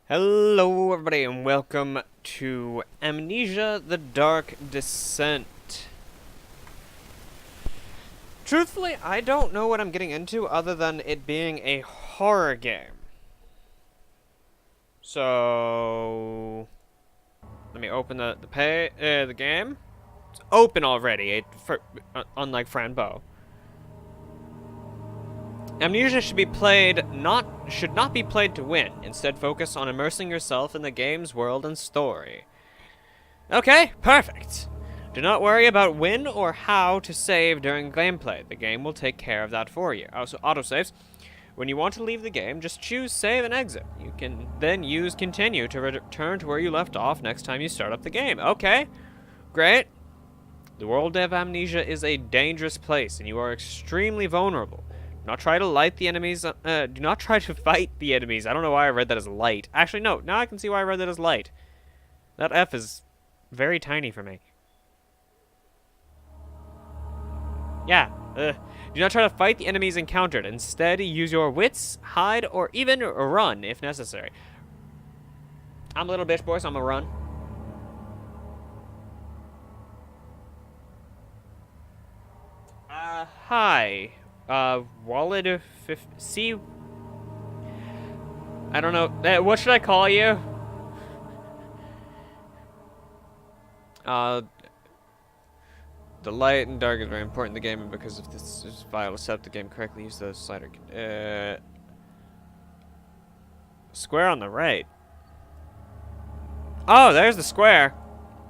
Hello everybody and welcome to Amnesia: The Dark Descent. Truthfully, I don't know what I'm getting into other than it being a horror game. So let me open the game. It's open already, unlike Franbo. Amnesia should not be played to win. Instead, focus on immersing yourself in the game's world and story. Okay, perfect. Do not worry about when or how to save during gameplay. The game will take care of that for you. Also, autosaves. When you want to leave the game, just choose save and exit. You can then use continue to return to where you left off next time you start up the game. Okay, great. The world of Amnesia is a dangerous place, and you are extremely vulnerable. Do not try to light the enemies. Do not try to fight the enemies. I don't know why I read that as light. Actually, no. Now I can see why I read that as light. That F is very tiny for me. Yeah. Do not try to fight the enemies encountered. Instead, use your wits, hide, or even run if necessary. I'm a little bitch boy, so I'm gonna run. Hi. Wallet C. I don't know. What should I call you? The light and dark is very important in the game, and because if this is vital to set up the game correctly, use the slider. Square on the right. Oh, there's the square.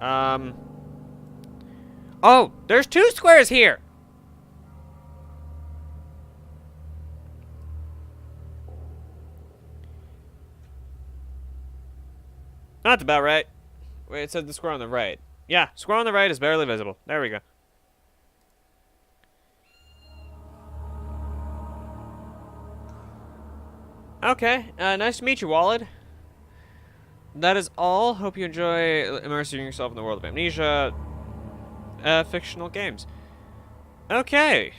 Oh, there's two squares here. That's about right. Wait, it said the square on the right. Yeah, square on the right is barely visible. There we go. Okay, nice to meet you, Wallet. That is all. Hope you enjoy immersing yourself in the world of Amnesia. Fictional games. Okay.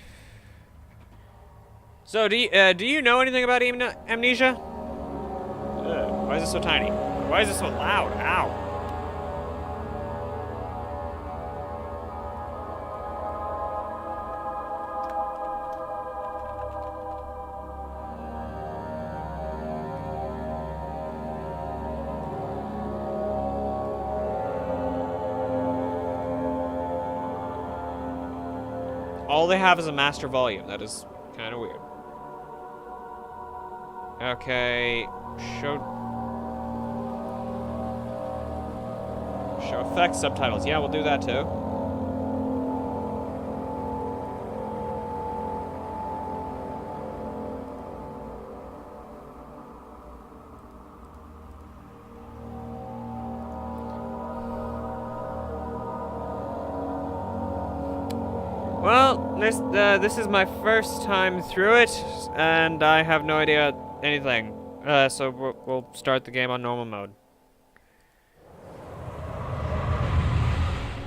So, do you know anything about Amnesia? Why is it so tiny? Why is it so loud? Ow. All they have is a master volume. That is kind of weird. Okay. Show effects, subtitles. Yeah, we'll do that too. Well, this is my first time through it, and I have no idea anything. So we'll start the game on normal mode.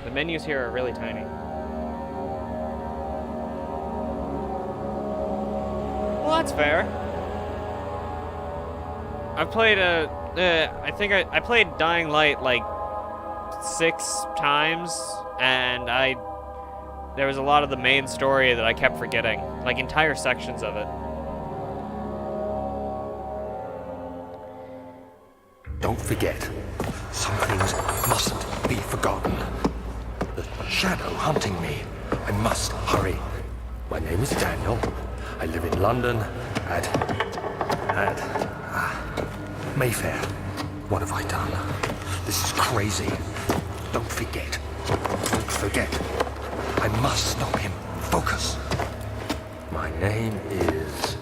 The menus here are really tiny. Well, that's fair. I've played I think I played Dying Light like 6 times, and there was a lot of the main story that I kept forgetting, like entire sections of it. Don't forget, some things mustn't be forgotten. The shadow hunting me. I must hurry. My name is Daniel. I live in London at Mayfair. What have I done? This is crazy. Don't forget. Don't forget. I must stop him. Focus. My name is...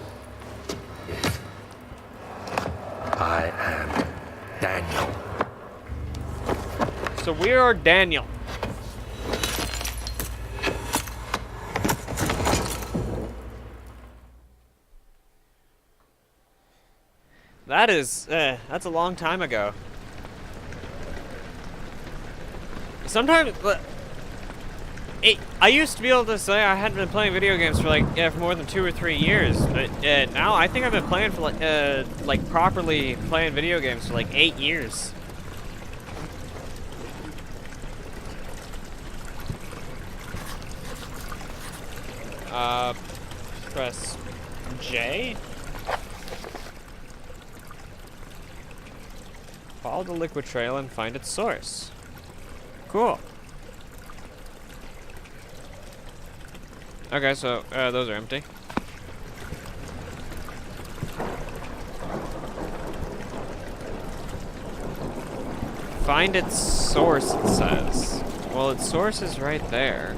I am Daniel. So we are Daniel. That's a long time ago. Sometimes, I used to be able to say I hadn't been playing video games for like for more than 2 or 3 years, but now I think I've been playing for like properly playing video games for like 8 years. Press J. Follow the liquid trail and find its source. Cool. Okay, so those are empty. Find its source, it says. Well, its source is right there.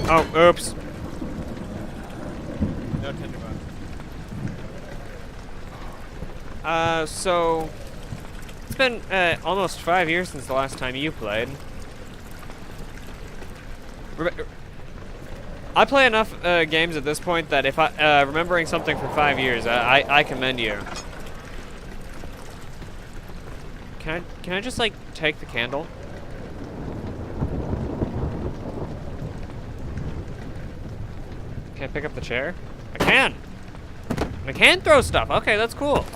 Oh, oops. No tinderbox. So it's been almost 5 years since the last time you played. I play enough games at this point that if I remembering something for 5 years, I commend you. Can I just like take the candle? Can I pick up the chair? I can! I can throw stuff! Okay, that's cool.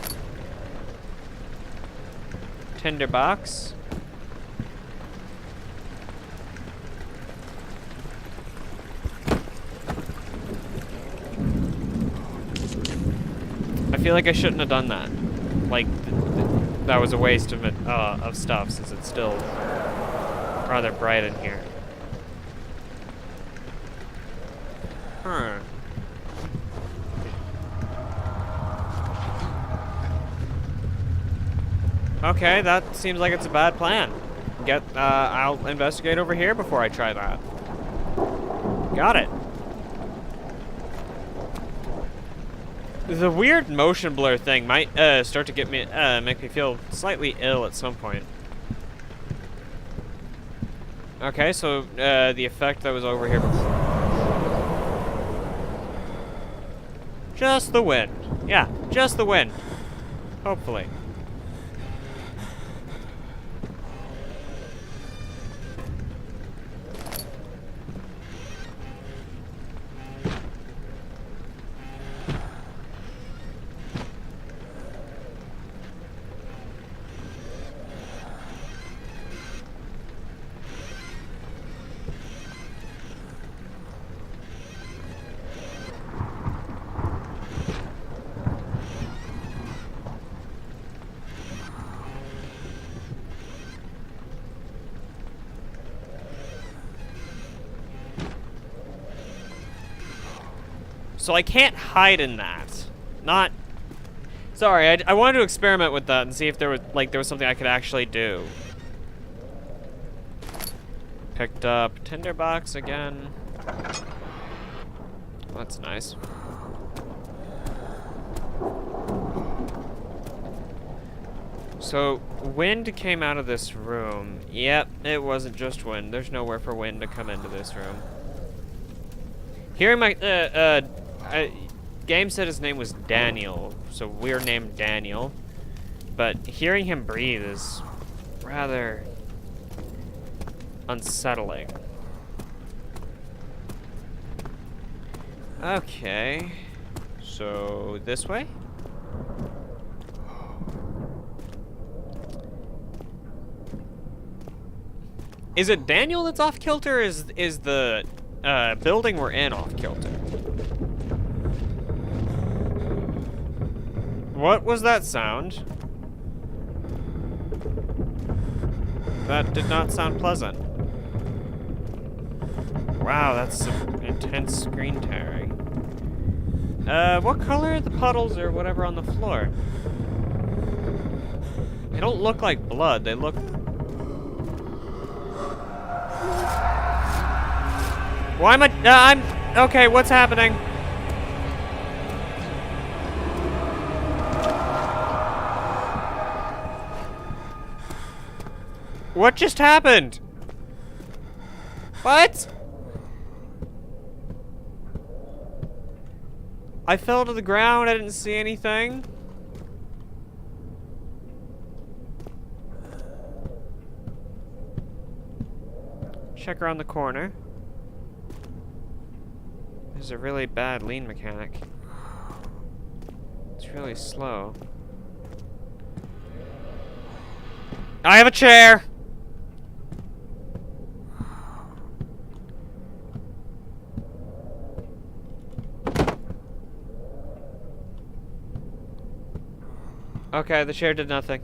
Tinderbox. I feel like I shouldn't have done that. Like, that was a waste of stuff since it's still rather bright in here. Huh. Okay, that seems like it's a bad plan. I'll investigate over here before I try that. Got it. The weird motion blur thing might start to get me, make me feel slightly ill at some point. Okay, so the effect that was over here before. Just the wind. Yeah, just the wind. Hopefully. So I can't hide in that. Not... Sorry, I wanted to experiment with that and see if there was something I could actually do. Picked up tinderbox again. That's nice. So, wind came out of this room. Yep, it wasn't just wind. There's nowhere for wind to come into this room. Hearing my, game said his name was Daniel, so we're named Daniel. But hearing him breathe is rather unsettling. Okay, so this way? Is it Daniel that's off kilter, or is the building we're in off kilter? What was that sound? That did not sound pleasant. Wow, that's some intense screen tearing. What color are the puddles or whatever on the floor? They don't look like blood, they look... Why am I... okay, what's happening? What just happened? What? I fell to the ground. I didn't see anything. Check around the corner. There's a really bad lean mechanic. It's really slow. I have a chair! Okay, the chair did nothing.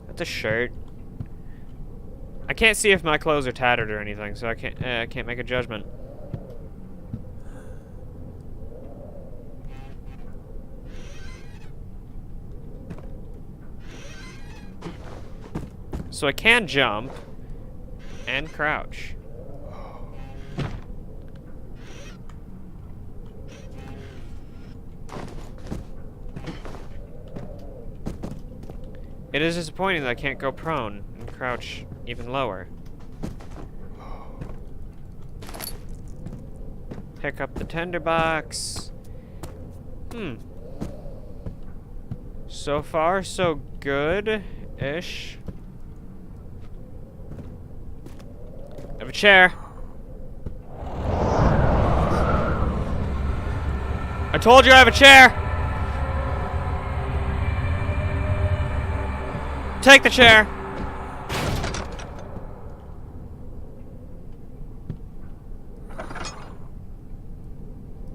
That's a shirt. I can't see if my clothes are tattered or anything, so I can't make a judgment. So I can jump and crouch. It is disappointing that I can't go prone and crouch even lower. Pick up the tinderbox. So far, so good-ish. I have a chair. I told you I have a chair! Take the chair!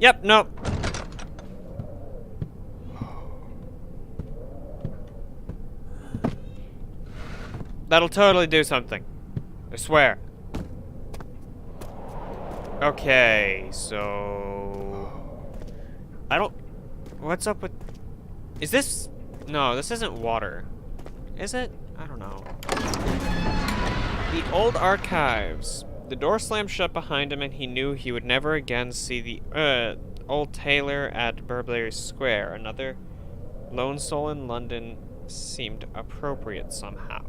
Yep, nope. That'll totally do something. I swear. Okay, so... I don't... What's up with... Is this... No, this isn't water. Is it? I don't know. The old archives. The door slammed shut behind him and he knew he would never again see the old tailor at Burberry Square. Another lone soul in London seemed appropriate somehow.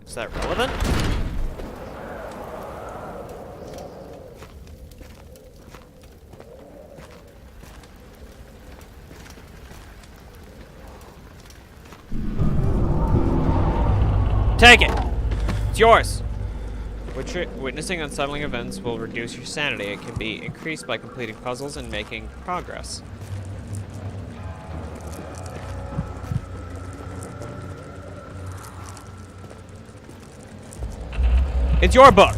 Is that relevant? Take it! It's yours! Witnessing unsettling events will reduce your sanity. It can be increased by completing puzzles and making progress. It's your book!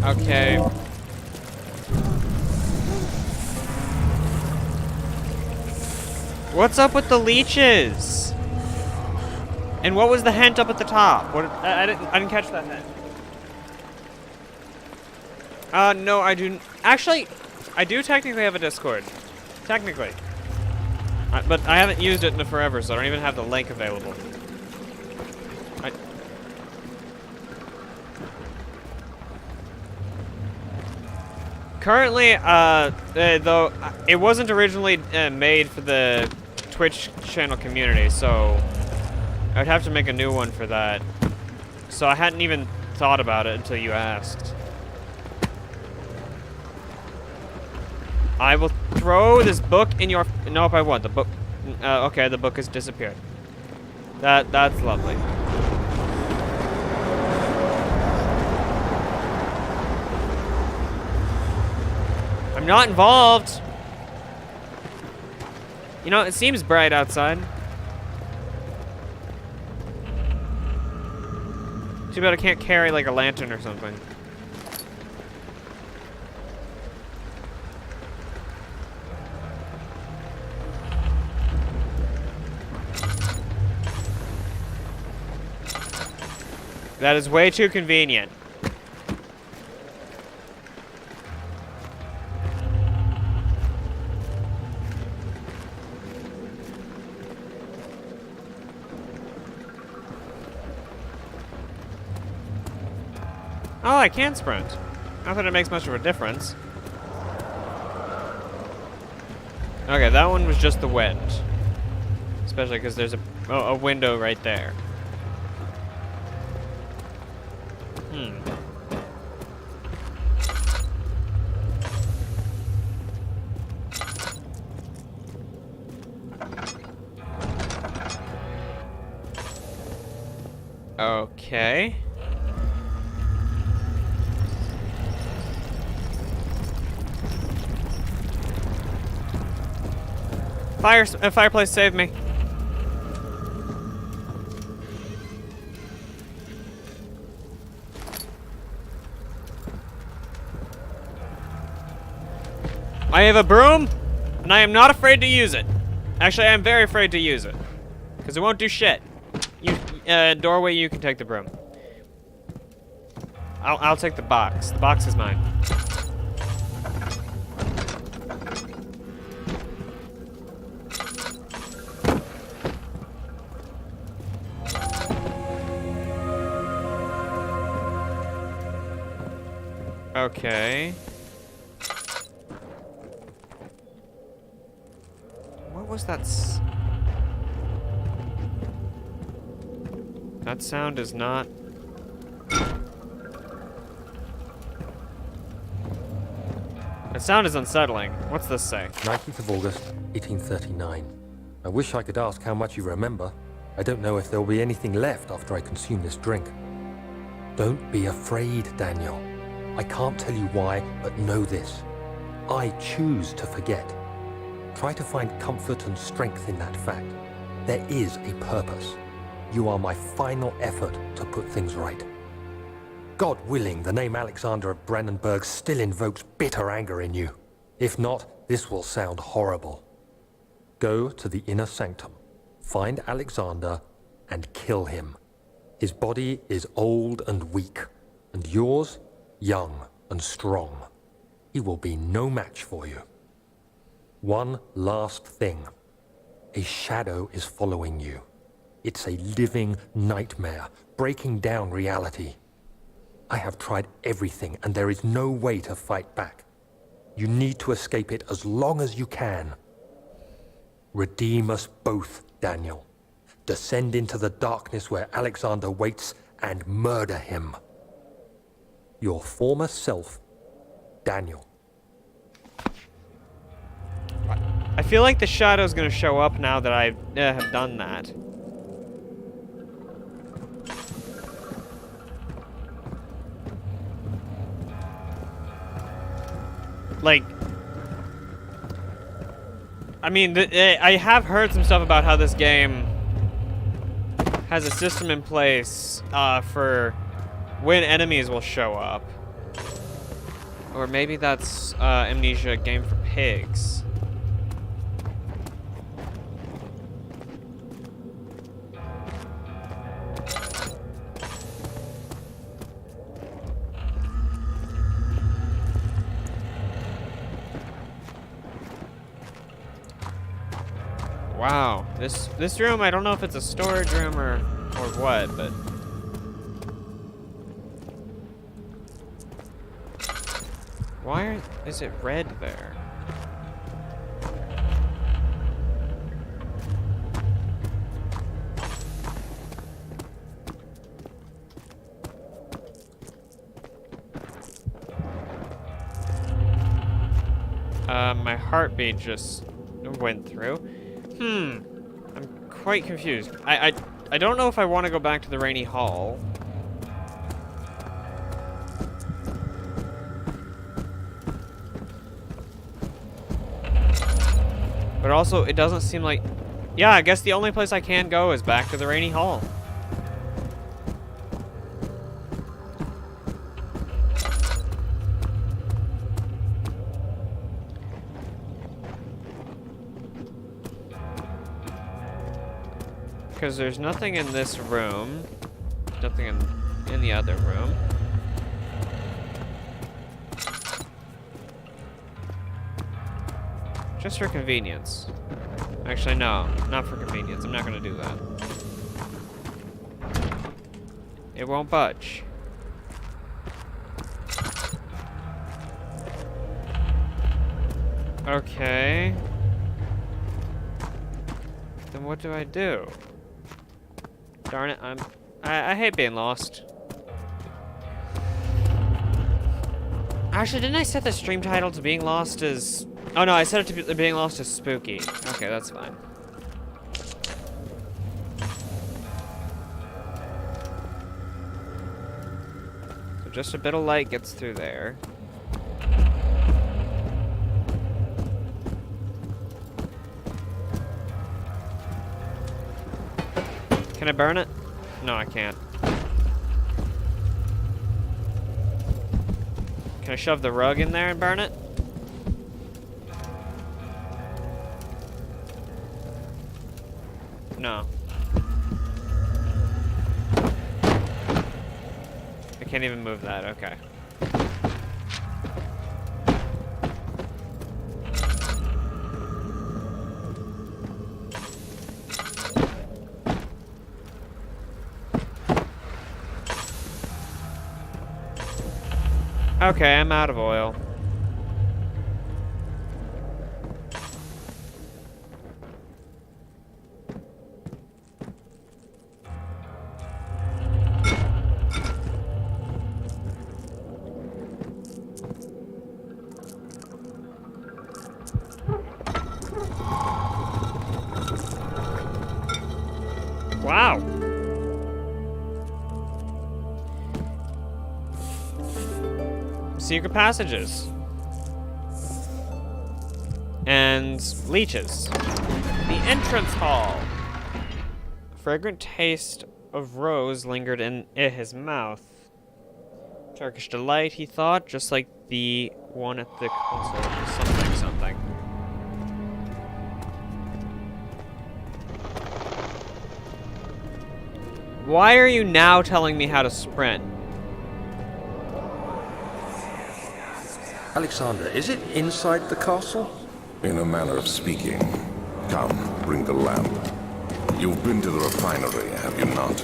Okay. What's up with the leeches? And what was the hint up at the top? What? I didn't catch that hint. No, I do. Actually, I do technically have a Discord. Technically. But I haven't used it in forever, so I don't even have the link available. Currently, though, it wasn't originally made for the Twitch channel community, so I'd have to make a new one for that. So I hadn't even thought about it until you asked. I will throw this book in your... Nope, I won't. The book... okay, the book has disappeared. That's lovely. I'm not involved. You know, it seems bright outside. Too bad I can't carry, like, a lantern or something. That is way too convenient. Oh, I can sprint. Not that it makes much of a difference. Okay, that one was just the wind. Especially because there's a window right there. Okay. Fireplace, save me. I have a broom, and I am not afraid to use it. Actually, I am very afraid to use it, because it won't do shit. Doorway, you can take the broom. I'll take the box. The box is mine. Okay. What was that? That sound is not... That sound is unsettling. What's this say? 19th of August, 1839. I wish I could ask how much you remember. I don't know if there will be anything left after I consume this drink. Don't be afraid, Daniel. I can't tell you why, but know this. I choose to forget. Try to find comfort and strength in that fact. There is a purpose. You are my final effort to put things right. God willing, the name Alexander of Brandenburg still invokes bitter anger in you. If not, this will sound horrible. Go to the inner sanctum, find Alexander, and kill him. His body is old and weak, and yours, young and strong. He will be no match for you. One last thing. A shadow is following you. It's a living nightmare, breaking down reality. I have tried everything, and there is no way to fight back. You need to escape it as long as you can. Redeem us both, Daniel. Descend into the darkness where Alexander waits and murder him. Your former self, Daniel. I feel like the shadow's gonna show up now that I have done that. Like, I mean, I have heard some stuff about how this game has a system in place for when enemies will show up. Or maybe that's Amnesia, a game for pigs. Wow, this room, I don't know if it's a storage room or what, but why is it red there? My heartbeat just went through. I'm quite confused. I don't know if I want to go back to the Rainy Hall. But also, it doesn't seem like... Yeah, I guess the only place I can go is back to the Rainy Hall. Because there's nothing in this room. Nothing in the other room. Just for convenience. Actually, no. Not for convenience. I'm not going to do that. It won't budge. Okay. Then what do I do? Darn it, I hate being lost. Actually, didn't I set the stream title to being lost as... Oh no, I set it to being lost as spooky. Okay, that's fine. So just a bit of light gets through there. Can I burn it? No, I can't. Can I shove the rug in there and burn it? No. I can't even move that, okay. Okay, I'm out of oil. Wow. Secret passages. And leeches. The entrance hall. Fragrant taste of rose lingered in his mouth. Turkish delight, he thought, just like the one at the console. Something. Why are you now telling me how to sprint? Alexander, is it inside the castle? In a manner of speaking. Come, bring the lamp. You've been to the refinery, have you not?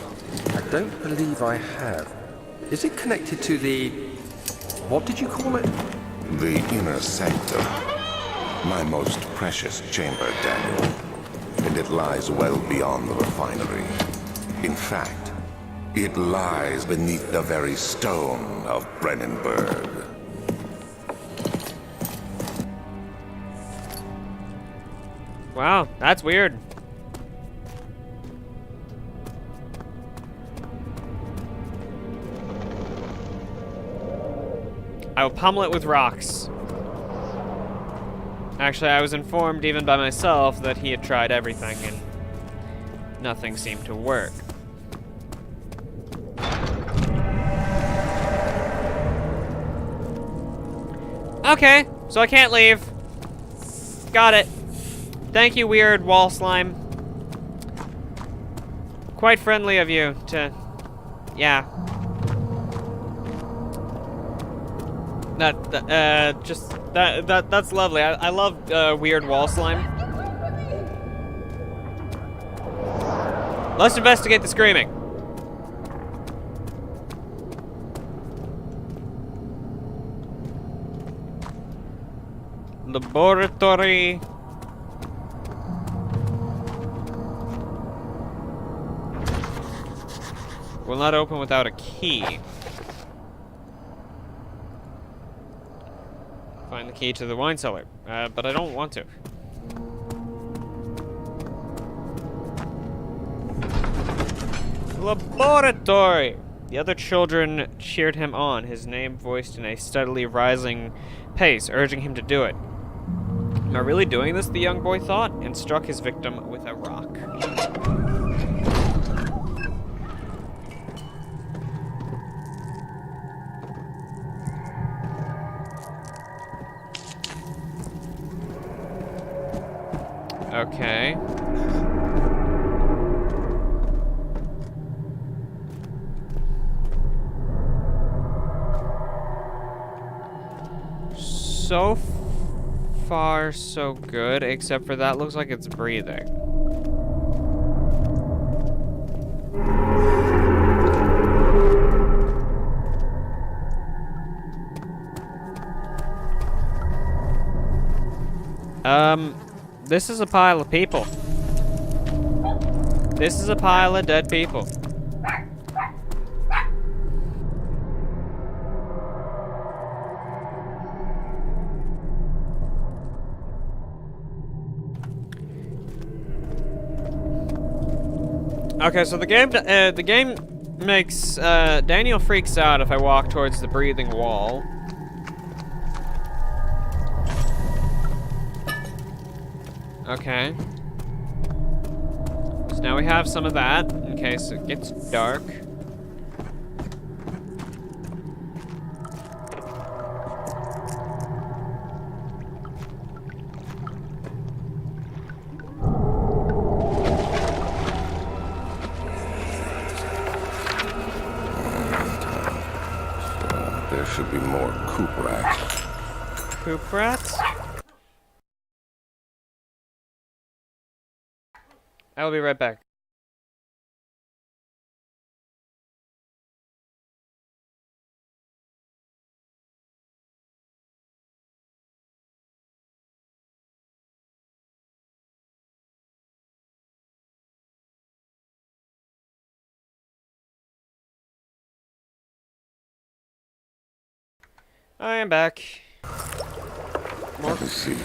I don't believe I have. Is it connected to the... what did you call it? The inner sanctum. My most precious chamber, Daniel. And it lies well beyond the refinery. In fact, it lies beneath the very stone of Brennenburg. Wow, that's weird. I will pummel it with rocks. Actually, I was informed even by myself that he had tried everything and nothing seemed to work. Okay, so I can't leave. Got it. Thank you, weird wall slime. Quite friendly of you to... yeah. That's lovely. I love weird wall slime. Let's investigate the screaming. Laboratory. Will not open without a key. Find the key to the wine cellar, but I don't want to. Laboratory! The other children cheered him on, his name voiced in a steadily rising pace, urging him to do it. Am I really doing this, the young boy thought, and struck his victim with a rock. Okay. So far, so good, except for that looks like it's breathing. This is a pile of people. This is a pile of dead people. Okay, so the game makes Daniel freaks out if I walk towards the breathing wall. Okay. So now we have some of that in case it gets dark. There should be more coop rats. Coop rats? I will be right back. I am back. Let me see.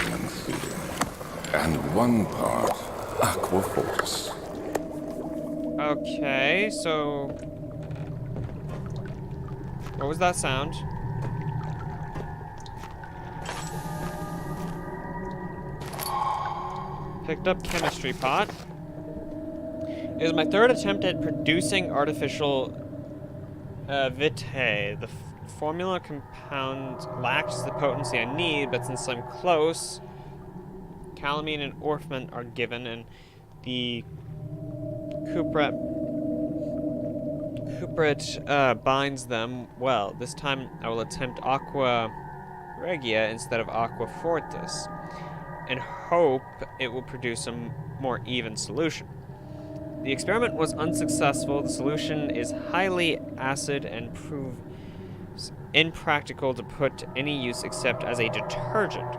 And one part aqua fortis. Okay, so... What was that sound? Picked up chemistry pot. It was my third attempt at producing artificial vitae. The formula compound lacks the potency I need, but since I'm close, calamine and orpiment are given, and the cupret binds them well. This time I will attempt aqua regia instead of aqua fortis, and hope it will produce a more even solution. The experiment was unsuccessful. The solution is highly acid and proves impractical to put to any use except as a detergent.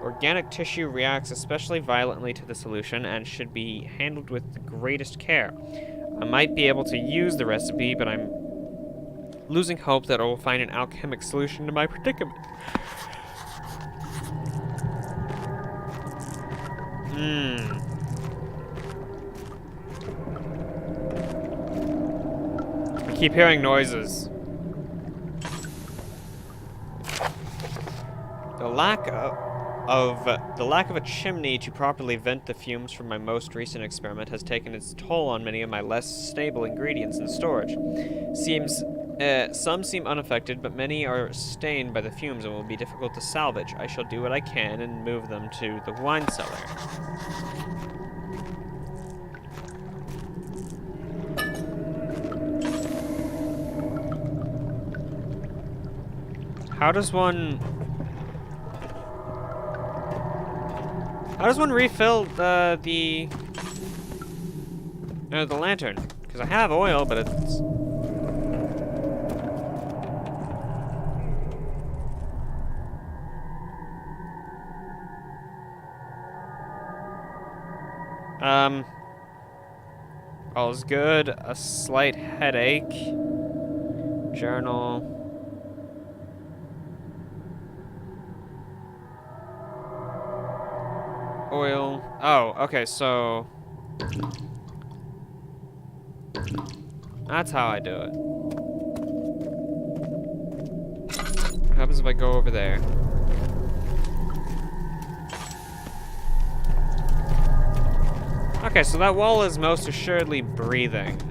Organic tissue reacts especially violently to the solution and should be handled with the greatest care. I might be able to use the recipe, but I'm losing hope that I will find an alchemic solution to my predicament. I keep hearing noises. The lack of a chimney to properly vent the fumes from my most recent experiment has taken its toll on many of my less stable ingredients in storage. Some seem unaffected, but many are stained by the fumes and will be difficult to salvage. I shall do what I can and move them to the wine cellar. How does one refill the lantern? Because I have oil, but it's... All's good. A slight headache. Journal. Oil. Oh, okay, so... That's how I do it. What happens if I go over there? Okay, so that wall is most assuredly breathing.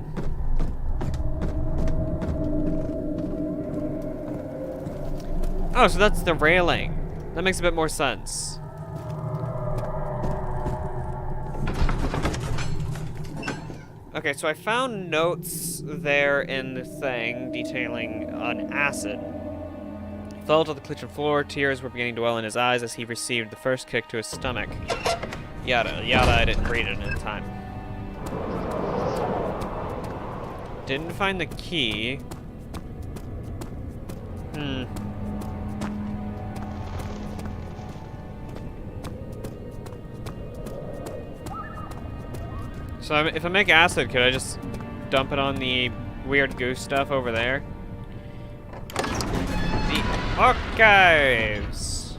Oh, so that's the railing. That makes a bit more sense. Okay, so I found notes there in the thing detailing an acid. He fell to the kitchen floor. Tears were beginning to well in his eyes as he received the first kick to his stomach. Yada, yada, I didn't read it in time. Didn't find the key. So if I make acid, could I just dump it on the weird goose stuff over there? The archives!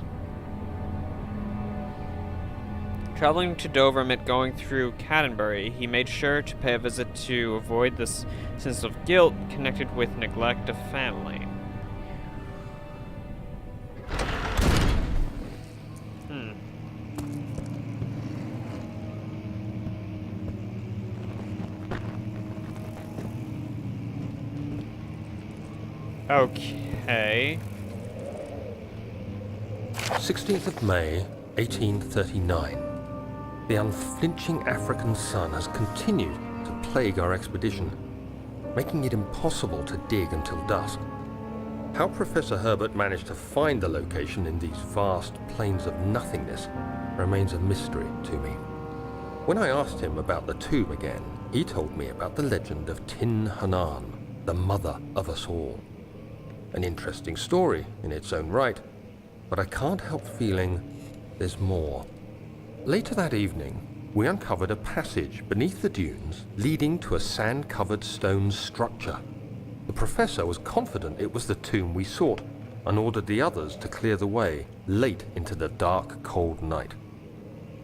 Traveling to Dover meant going through Canterbury. He made sure to pay a visit to avoid this sense of guilt connected with neglect of family. Okay. 16th of May, 1839. The unflinching African sun has continued to plague our expedition, making it impossible to dig until dusk. How Professor Herbert managed to find the location in these vast plains of nothingness remains a mystery to me. When I asked him about the tomb again, he told me about the legend of Tin Hanan, the mother of us all. An interesting story in its own right, but I can't help feeling there's more. Later that evening, we uncovered a passage beneath the dunes leading to a sand-covered stone structure. The professor was confident it was the tomb we sought and ordered the others to clear the way late into the dark, cold night.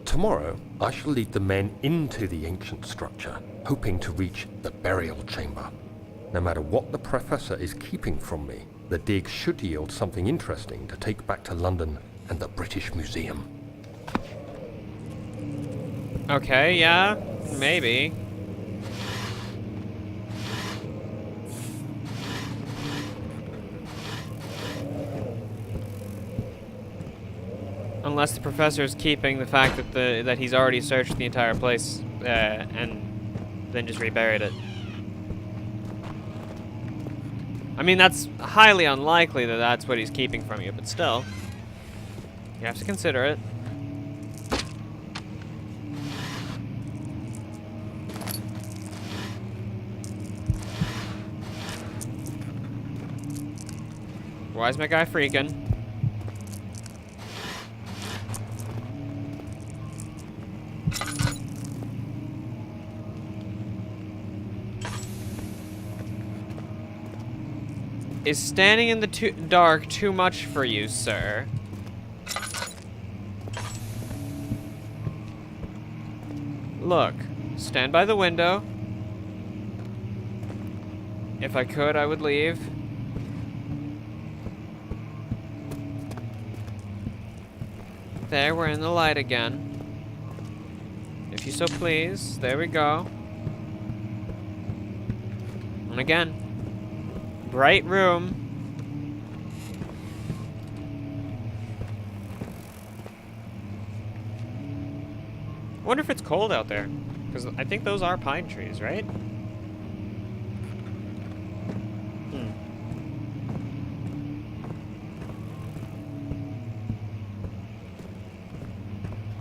Tomorrow, I shall lead the men into the ancient structure, hoping to reach the burial chamber. No matter what the professor is keeping from me, the dig should yield something interesting to take back to London and the British Museum. Okay, yeah, maybe. Unless the professor is keeping the fact that that he's already searched the entire place and then just reburied it. I mean, that's highly unlikely that that's what he's keeping from you, but still, you have to consider it. Why is my guy freaking? Is standing in the dark too much for you, sir? Look, stand by the window. If I could, I would leave. There, we're in the light again. If you so please, there we go. And again. Bright room. I wonder if it's cold out there. Because I think those are pine trees, right?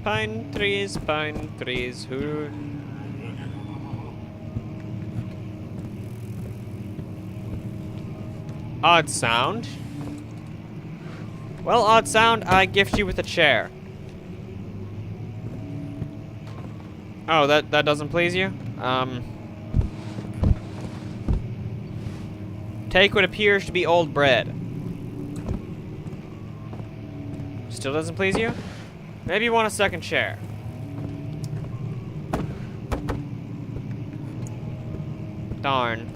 Pine trees, who... Odd sound. Well, odd sound, I gift you with a chair. Oh, that doesn't please you? Take what appears to be old bread. Still doesn't please you? Maybe you want a second chair. Darn.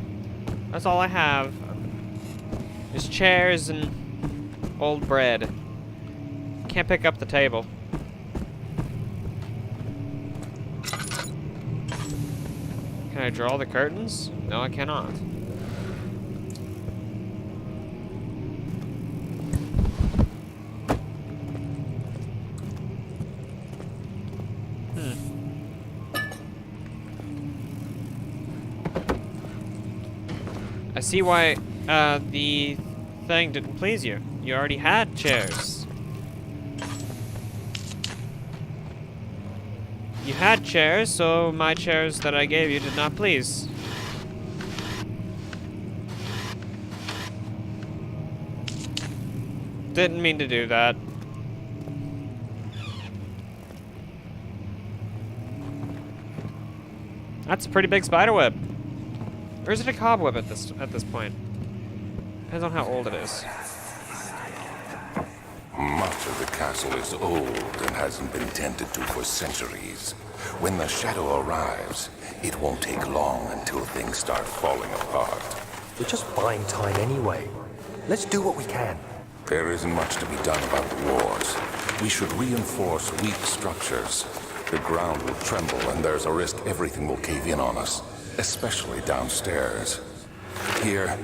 That's all I have. Just chairs and old bread. Can't pick up the table. Can I draw the curtains? No, I cannot. I see why the thing didn't please you. You already had chairs. You had chairs, so my chairs that I gave you did not please. Didn't mean to do that. That's a pretty big spider web. Or is it a cobweb at this point? Depends on how old it is. Much of the castle is old and hasn't been tended to for centuries. When the shadow arrives, it won't take long until things start falling apart. We're just buying time anyway. Let's do what we can. There isn't much to be done about the wars. We should reinforce weak structures. The ground will tremble and there's a risk everything will cave in on us, especially downstairs. Here,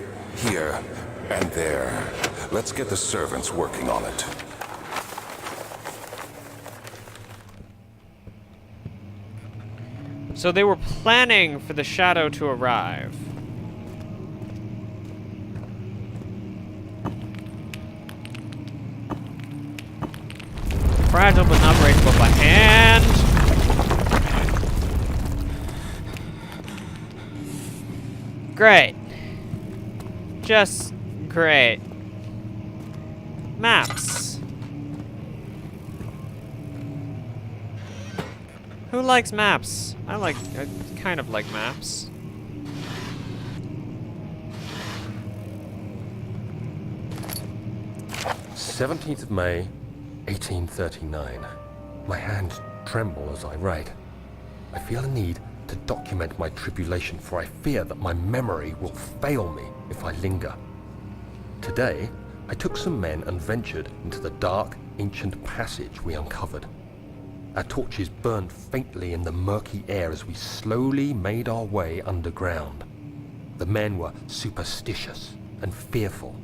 and there. Let's get the servants working on it. So they were planning for the shadow to arrive. Fragile but not breakable by hand. Great. Just great. Maps. Who likes maps? I kind of like maps. "17th of May, 1839. My hands tremble as I write. I feel a need to document my tribulation, for I fear that my memory will fail me if I linger. Today, I took some men and ventured into the dark, ancient passage we uncovered. Our torches burned faintly in the murky air as we slowly made our way underground. The men were superstitious and fearful.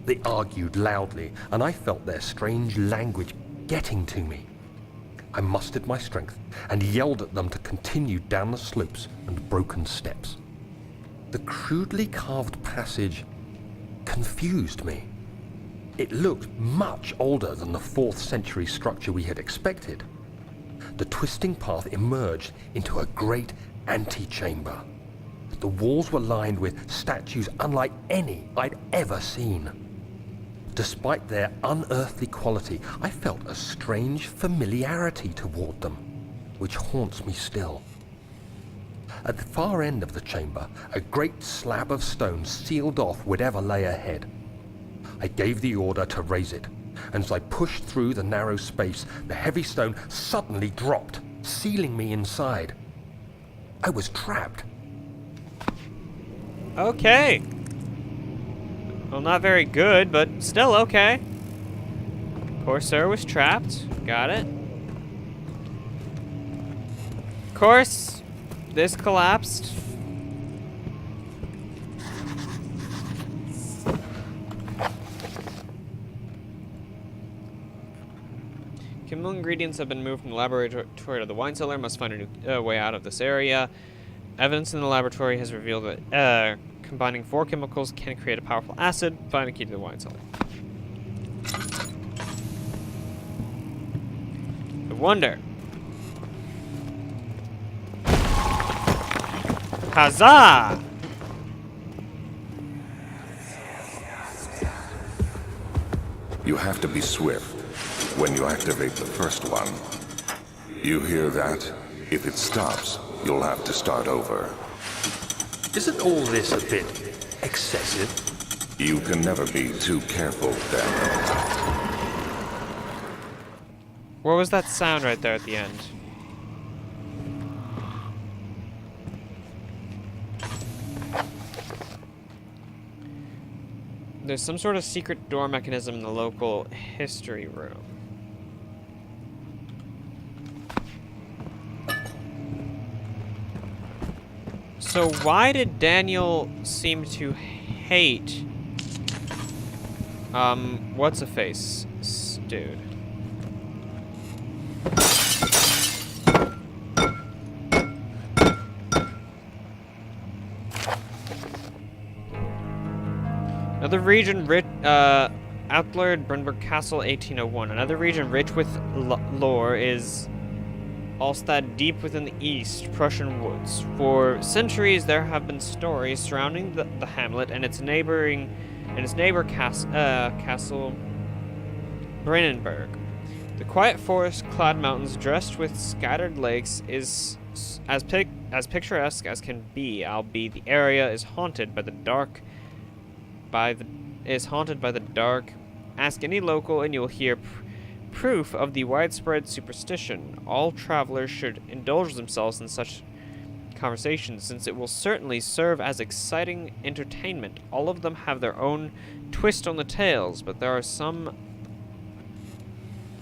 They argued loudly, and I felt their strange language getting to me. I mustered my strength and yelled at them to continue down the slopes and broken steps. The crudely carved passage confused me. It looked much older than the 4th century structure we had expected. The twisting path emerged into a great antechamber. The walls were lined with statues unlike any I'd ever seen. Despite their unearthly quality, I felt a strange familiarity toward them, which haunts me still. At the far end of the chamber, a great slab of stone sealed off whatever lay ahead. I gave the order to raise it, and as I pushed through the narrow space, the heavy stone suddenly dropped, sealing me inside. I was trapped. Okay. Well, not very good, but still okay. Poor sir was trapped. Got it. Of course, this collapsed. Chemical ingredients have been moved from the laboratory to the wine cellar. Must find a new way out of this area. Evidence in the laboratory has revealed that combining 4 chemicals can create a powerful acid. Find a key to the wine cellar. I wonder. Huzzah! You have to be swift when you activate the first one. You hear that? If it stops, you'll have to start over. Isn't all this a bit excessive? You can never be too careful, Daniel. What was that sound right there at the end? There's some sort of secret door mechanism in the local history room. So why did Daniel seem to hate what's-a-face dude? Another region rich, Outlord Brunberg Castle 1801. Another region rich with lore is Alstad, deep within the east Prussian woods. For centuries, there have been stories surrounding the hamlet and its neighbor castle, Brennenburg. The quiet forest-clad mountains, dressed with scattered lakes, is as picturesque as can be, albeit the area is haunted by the dark. Ask any local, and you'll hear proof of the widespread superstition. All travelers should indulge themselves in such conversations, since it will certainly serve as exciting entertainment. All of them have their own twist on the tales, but there are some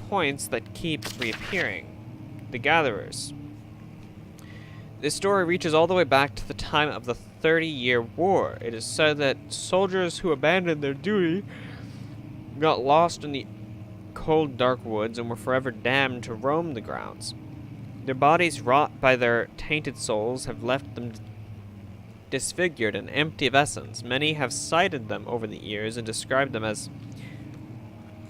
points that keep reappearing. The Gatherers. This story reaches all the way back to the time of the 30-Year War. It is said that soldiers who abandoned their duty got lost in the cold, dark woods and were forever damned to roam the grounds. Their bodies, wrought by their tainted souls, have left them disfigured and empty of essence. Many have cited them over the years and described them as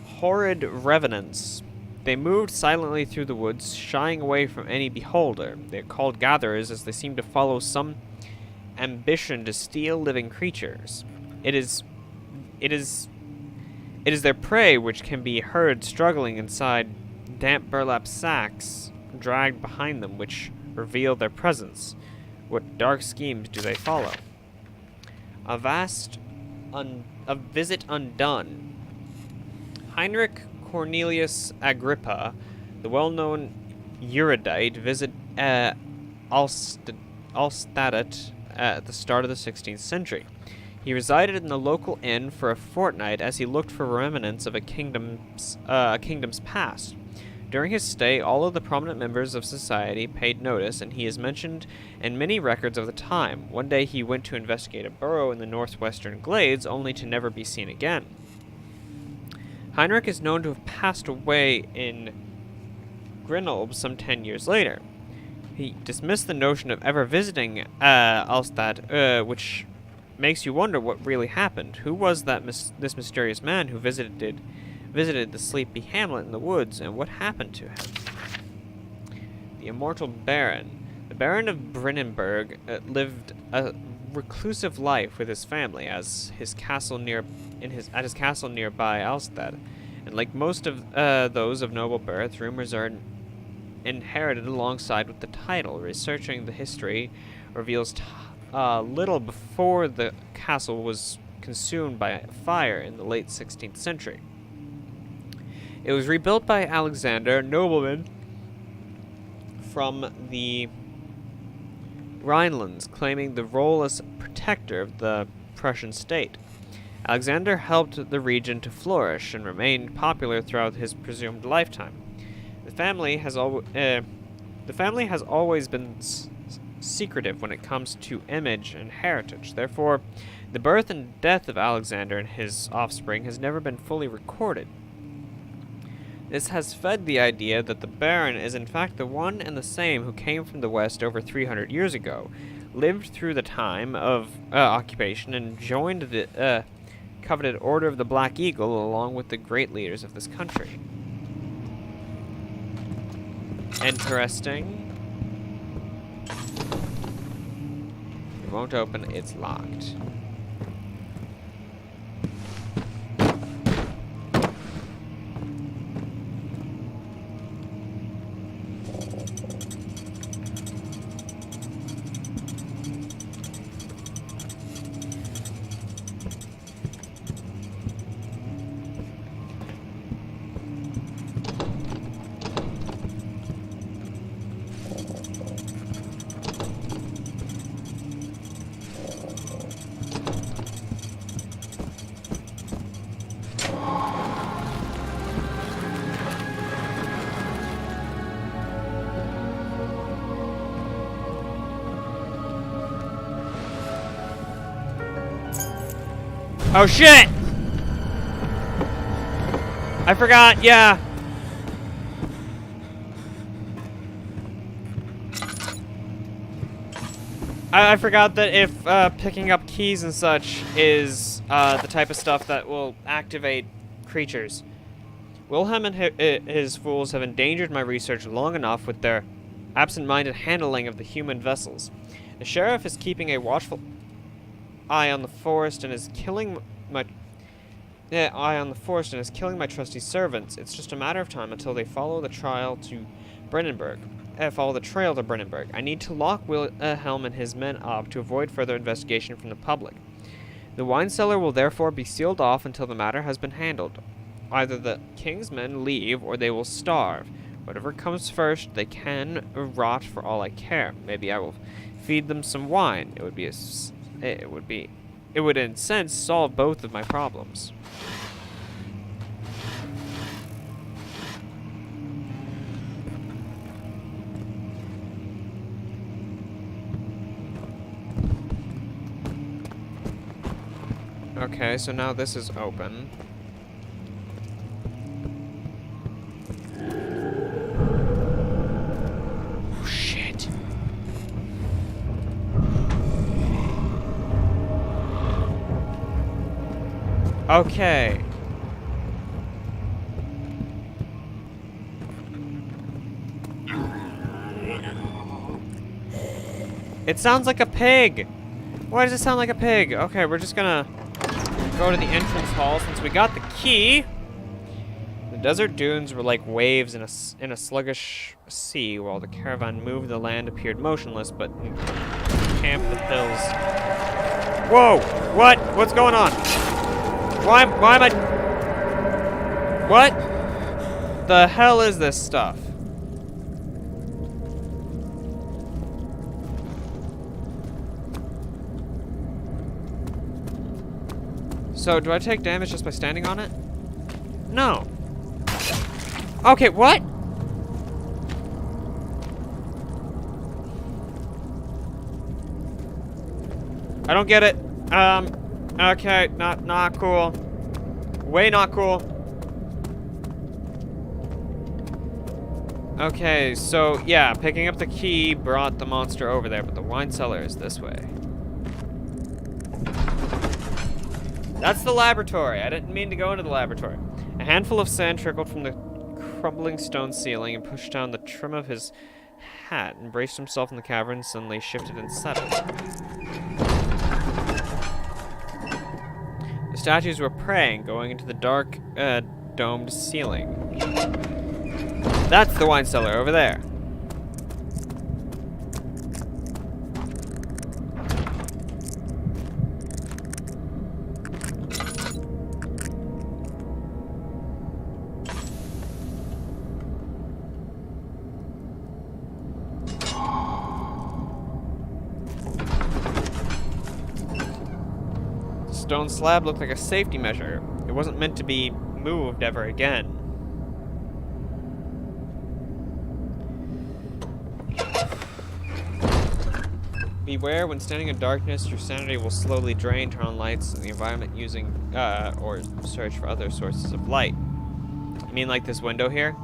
horrid revenants. They moved silently through the woods, shying away from any beholder. They are called gatherers as they seem to follow some ambition to steal living creatures. It is their prey which can be heard struggling inside damp burlap sacks dragged behind them, which reveal their presence. What dark schemes do they follow? A visit undone. Heinrich Cornelius Agrippa, the well-known erudite, visited Alstadt at the start of the 16th century. He resided in the local inn for a fortnight as he looked for remnants of a kingdom's past. During his stay, all of the prominent members of society paid notice, and he is mentioned in many records of the time. One day he went to investigate a burrow in the northwestern glades, only to never be seen again. Heinrich is known to have passed away in Grenoble some 10 years later. He dismissed the notion of ever visiting Alstadt, which makes you wonder what really happened. Who was this mysterious man who visited the sleepy hamlet in the woods, and what happened to him? The Immortal Baron. The Baron of Brennenburg lived a reclusive life with his family at his castle nearby Alstadt, and like most of those of noble birth, rumors are inherited alongside with the title. Researching the history reveals little before the castle was consumed by fire in the late 16th century. It was rebuilt by Alexander, nobleman from the Rhinelands, claiming the role as protector of the Prussian state. Alexander helped the region to flourish and remained popular throughout his presumed lifetime. The family has always been secretive when it comes to image and heritage. Therefore, the birth and death of Alexander and his offspring has never been fully recorded. This has fed the idea that the Baron is in fact the one and the same who came from the west over 300 years ago, lived through the time of occupation, and joined the coveted Order of the Black Eagle along with the great leaders of this country. Interesting. It won't open, it's locked. Oh shit! I forgot, yeah. I forgot that if picking up keys and such is the type of stuff that will activate creatures. Wilhelm and his fools have endangered my research long enough with their absent-minded handling of the human vessels. The sheriff is keeping a watchful eye on the forest and is killing my trusty servants. It's just a matter of time until they follow the trial to Brennenburg. follow the trail to Brennenburg. I need to lock Wilhelm and his men up to avoid further investigation from the public. The wine cellar will therefore be sealed off until the matter has been handled. Either the king's men leave or they will starve. Whatever comes first, they can rot for all I care. Maybe I will feed them some wine. It would in a sense solve both of my problems. Okay, so now this is open. Oh, shit. Okay. It sounds like a pig. Why does it sound like a pig? Okay, we're just gonna go to the entrance hall since we got the key. The desert dunes were like waves in a sluggish sea, while the caravan moved. The land appeared motionless, but camped the hills. Whoa! What? What's going on? Why am I? What? The hell is this stuff? So, do I take damage just by standing on it? No. Okay, what? I don't get it. Okay, not cool. Way not cool. Okay, so, yeah, picking up the key brought the monster over there, but the wine cellar is this way. That's the laboratory. I didn't mean to go into the laboratory. A handful of sand trickled from the crumbling stone ceiling and pushed down the trim of his hat and braced himself in the cavern, suddenly shifted and settled. The statues were praying, going into the dark, domed ceiling. That's the wine cellar over there. Stone slab looked like a safety measure. It wasn't meant to be moved ever again. Beware, when standing in darkness, your sanity will slowly drain. Turn on lights in the environment using, or search for other sources of light. You mean like this window here?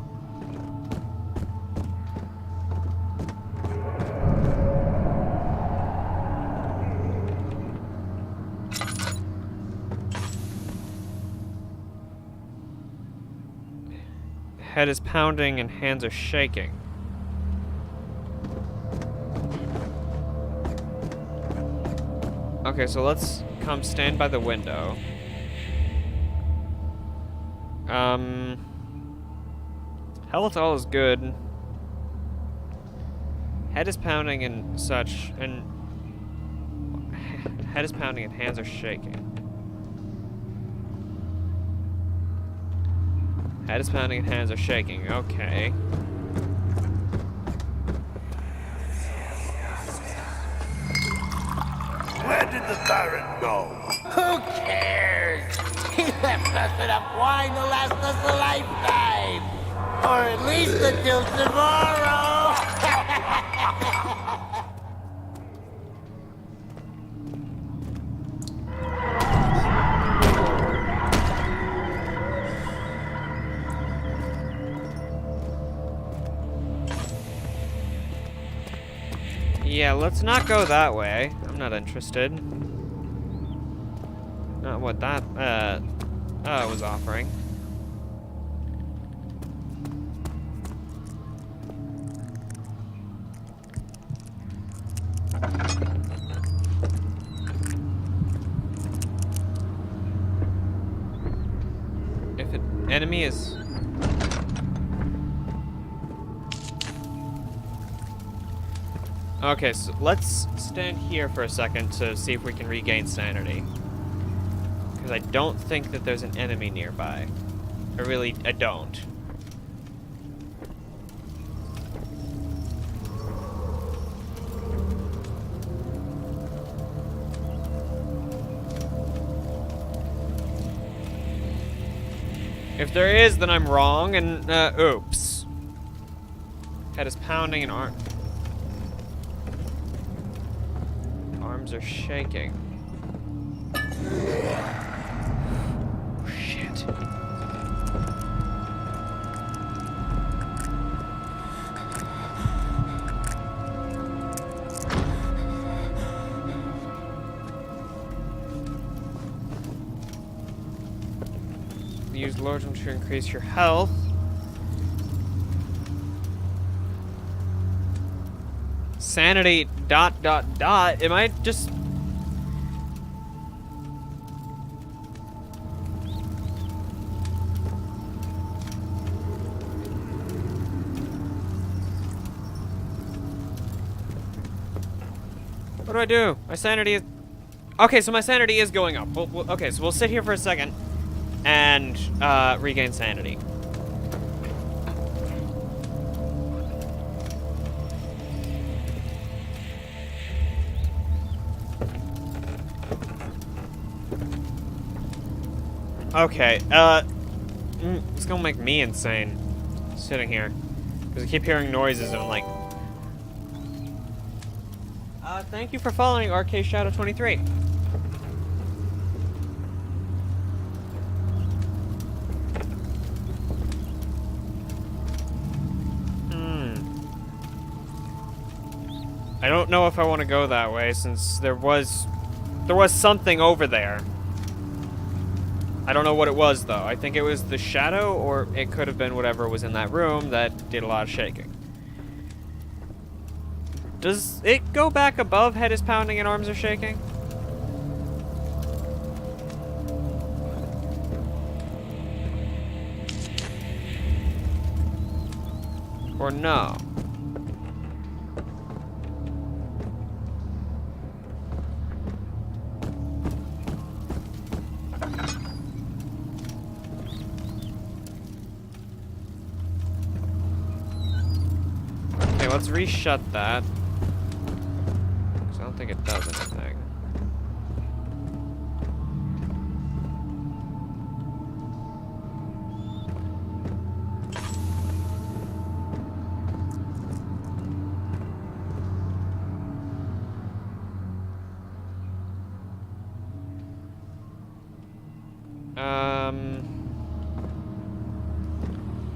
Head is pounding and hands are shaking. Okay, so let's come stand by the window. Health all is good. Head is pounding and such, and head is pounding and hands are shaking. Head is pounding and hands are shaking. Okay. Where did the Baron go? Who cares? He left us enough wine to last us a lifetime. Or at least until tomorrow. Yeah, let's not go that way. I'm not interested. Not what that, was offering. If an enemy is... Okay, so let's stand here for a second to see if we can regain sanity. Because I don't think that there's an enemy nearby. I don't. If there is, then I'm wrong, and, oops. Head is pounding and arms are shaking. Shit. Use Lordum to increase your health. Sanity ... Am I just... What do I do? My sanity is... Okay, so my sanity is going up. Okay, so we'll sit here for a second and regain sanity. Okay, it's gonna make me insane sitting here because I keep hearing noises and I'm like, thank you for following RK Shadow 23. I don't know if I want to go that way since there was something over there. I don't know what it was though. I think it was the shadow, or it could have been whatever was in that room that did a lot of shaking. Does it go back above head is pounding and arms are shaking? Or no? Okay, let's reshut that. 'Cause I don't think it does anything.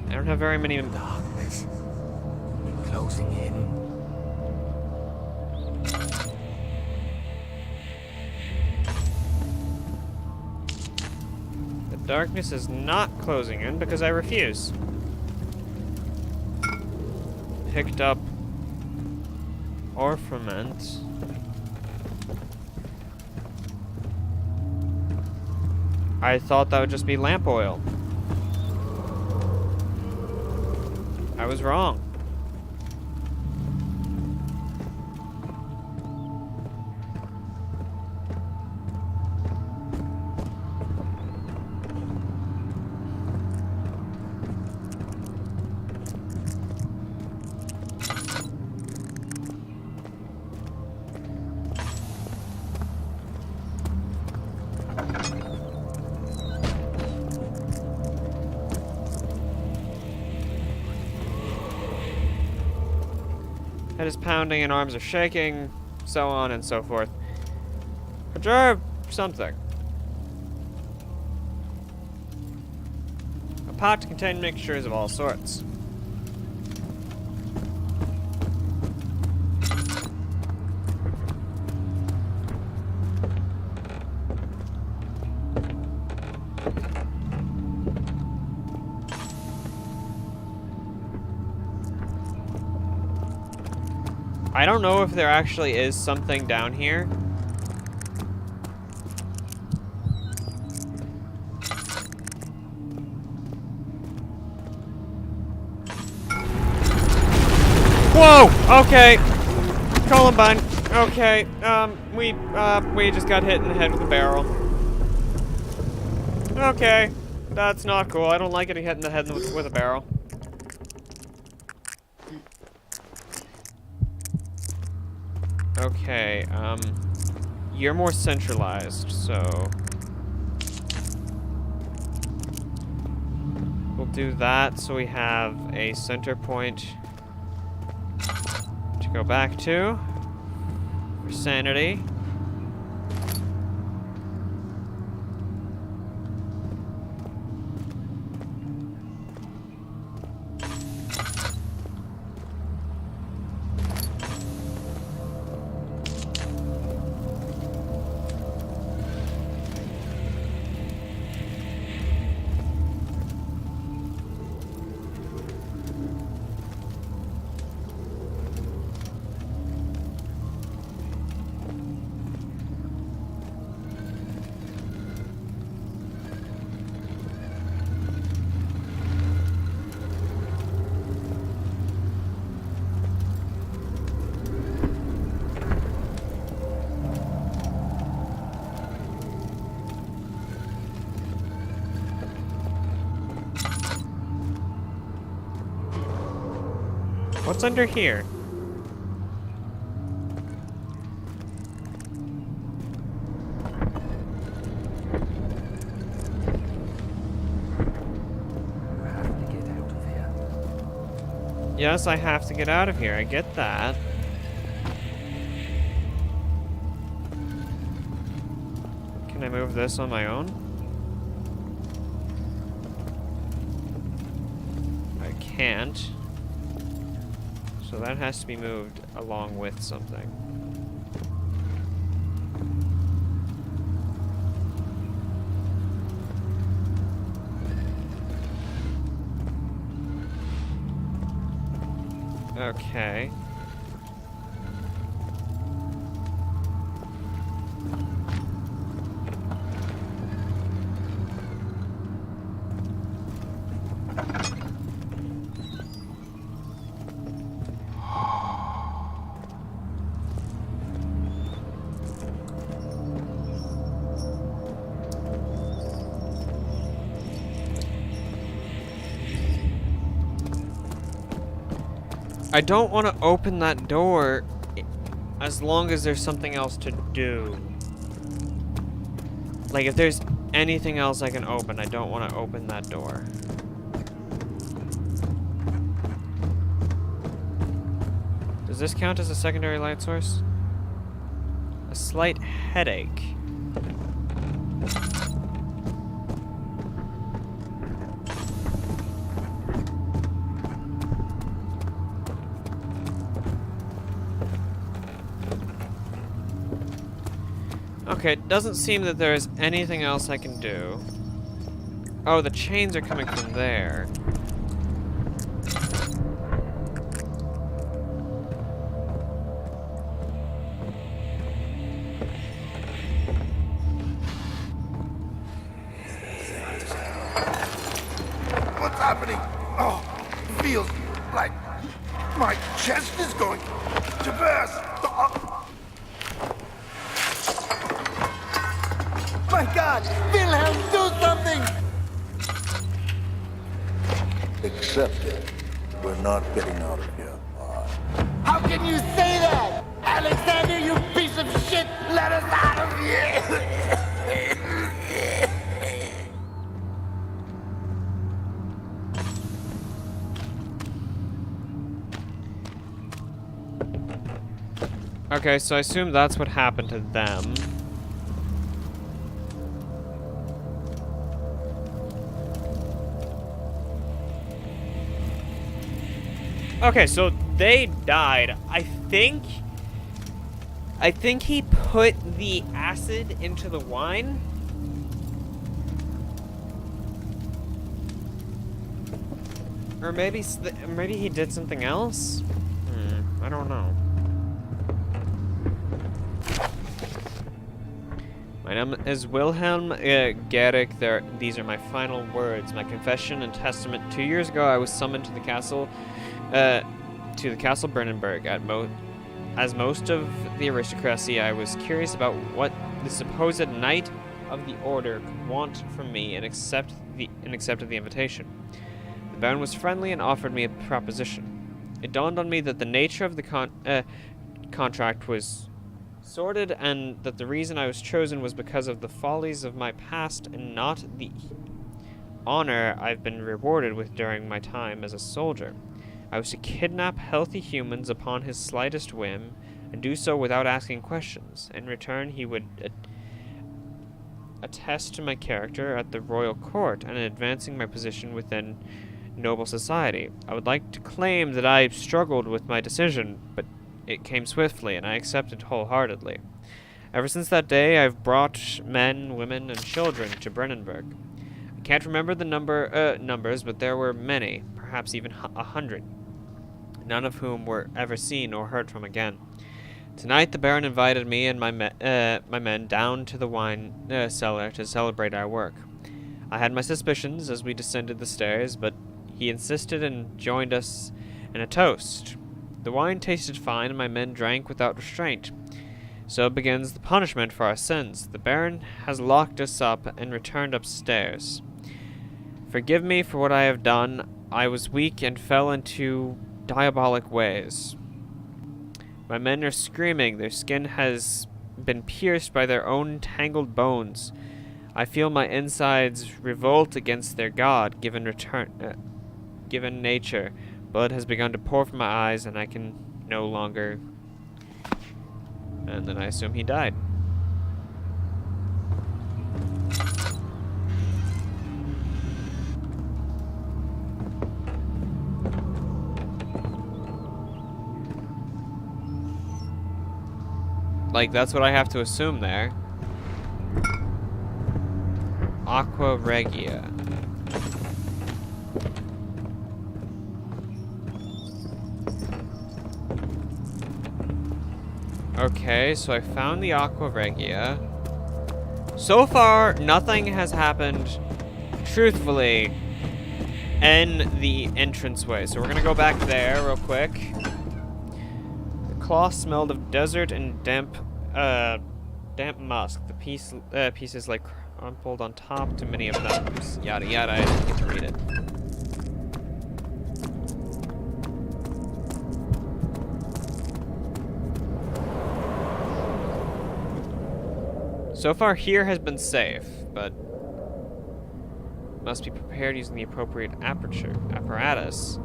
I don't have very many. Darkness. Closing in. The darkness is not closing in because I refuse. Picked up orpiment. I thought that would just be lamp oil. I was wrong. Head is pounding and arms are shaking, so on and so forth. A jar of something. A pot to contain mixtures of all sorts. I don't know if there actually is something down here. Whoa! Okay. Columbine. Okay, we just got hit in the head with a barrel. Okay, that's not cool. I don't like getting hit in the head with a barrel. Okay, you're more centralized, so we'll do that so we have a center point to go back to for sanity. What's under here? You have to get out of here. Yes, I have to get out of here. I get that. Can I move this on my own? I can't. So that has to be moved along with something. Okay. I don't want to open that door as long as there's something else to do. Like, if there's anything else I can open, I don't want to open that door. Does this count as a secondary light source? A slight headache. Okay, it doesn't seem that there's anything else I can do. Oh, the chains are coming from there. What's happening? Oh, feels like my chest is going to burst. My God! Wilhelm, do something! Accept it. We're not getting out of here. How can you say that? Alexander, you piece of shit! Let us out of here! Okay, so I assume that's what happened to them. Okay, so they died. I think he put the acid into the wine. Or maybe he did something else? I don't know. My name is Wilhelm Gehrig. These are my final words, my confession and testament. 2 years ago, I was summoned to the castle Brennenburg As most of the aristocracy, I was curious about what the supposed Knight of the Order could want from me and accepted the invitation. The Baron was friendly and offered me a proposition. It dawned on me that the nature of the contract was sordid, and that the reason I was chosen was because of the follies of my past and not the honor I've been rewarded with during my time as a soldier. I was to kidnap healthy humans upon his slightest whim, and do so without asking questions. In return, he would attest to my character at the royal court and in advancing my position within noble society. I would like to claim that I struggled with my decision, but it came swiftly, and I accepted wholeheartedly. Ever since that day, I've brought men, women, and children to Brennenburg. I can't remember the numbers, but there were many, perhaps even 100, none of whom were ever seen or heard from again. Tonight, the Baron invited me and my men down to the wine cellar to celebrate our work. I had my suspicions as we descended the stairs, but he insisted and joined us in a toast. The wine tasted fine, and my men drank without restraint. So begins the punishment for our sins. The Baron has locked us up and returned upstairs. Forgive me for what I have done. I was weak and fell into diabolic ways. My men are screaming. Their skin has been pierced by their own tangled bones. I feel my insides revolt against their god, given nature. Blood has begun to pour from my eyes, and I can no longer... And then I assume he died. Like, that's what I have to assume there. Aqua Regia. Okay, so I found the Aqua Regia. So far, nothing has happened, truthfully, in the entranceway. So we're gonna go back there real quick. The cloth smelled of desert and damp musk. The pieces like crumpled on top. Too many of them. Yada yada. I didn't get to read it. So far here has been safe, but must be prepared using the appropriate apparatus.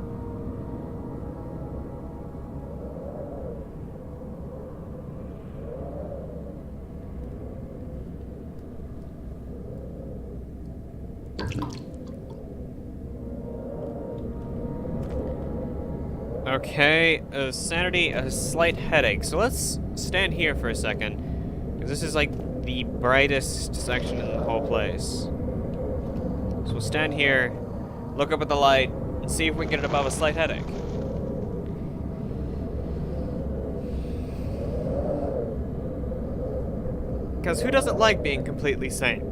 Okay, sanity, a slight headache. So let's stand here for a second, because this is like the brightest section in the whole place. So we'll stand here, look up at the light, and see if we can get it above a slight headache. Because who doesn't like being completely sane?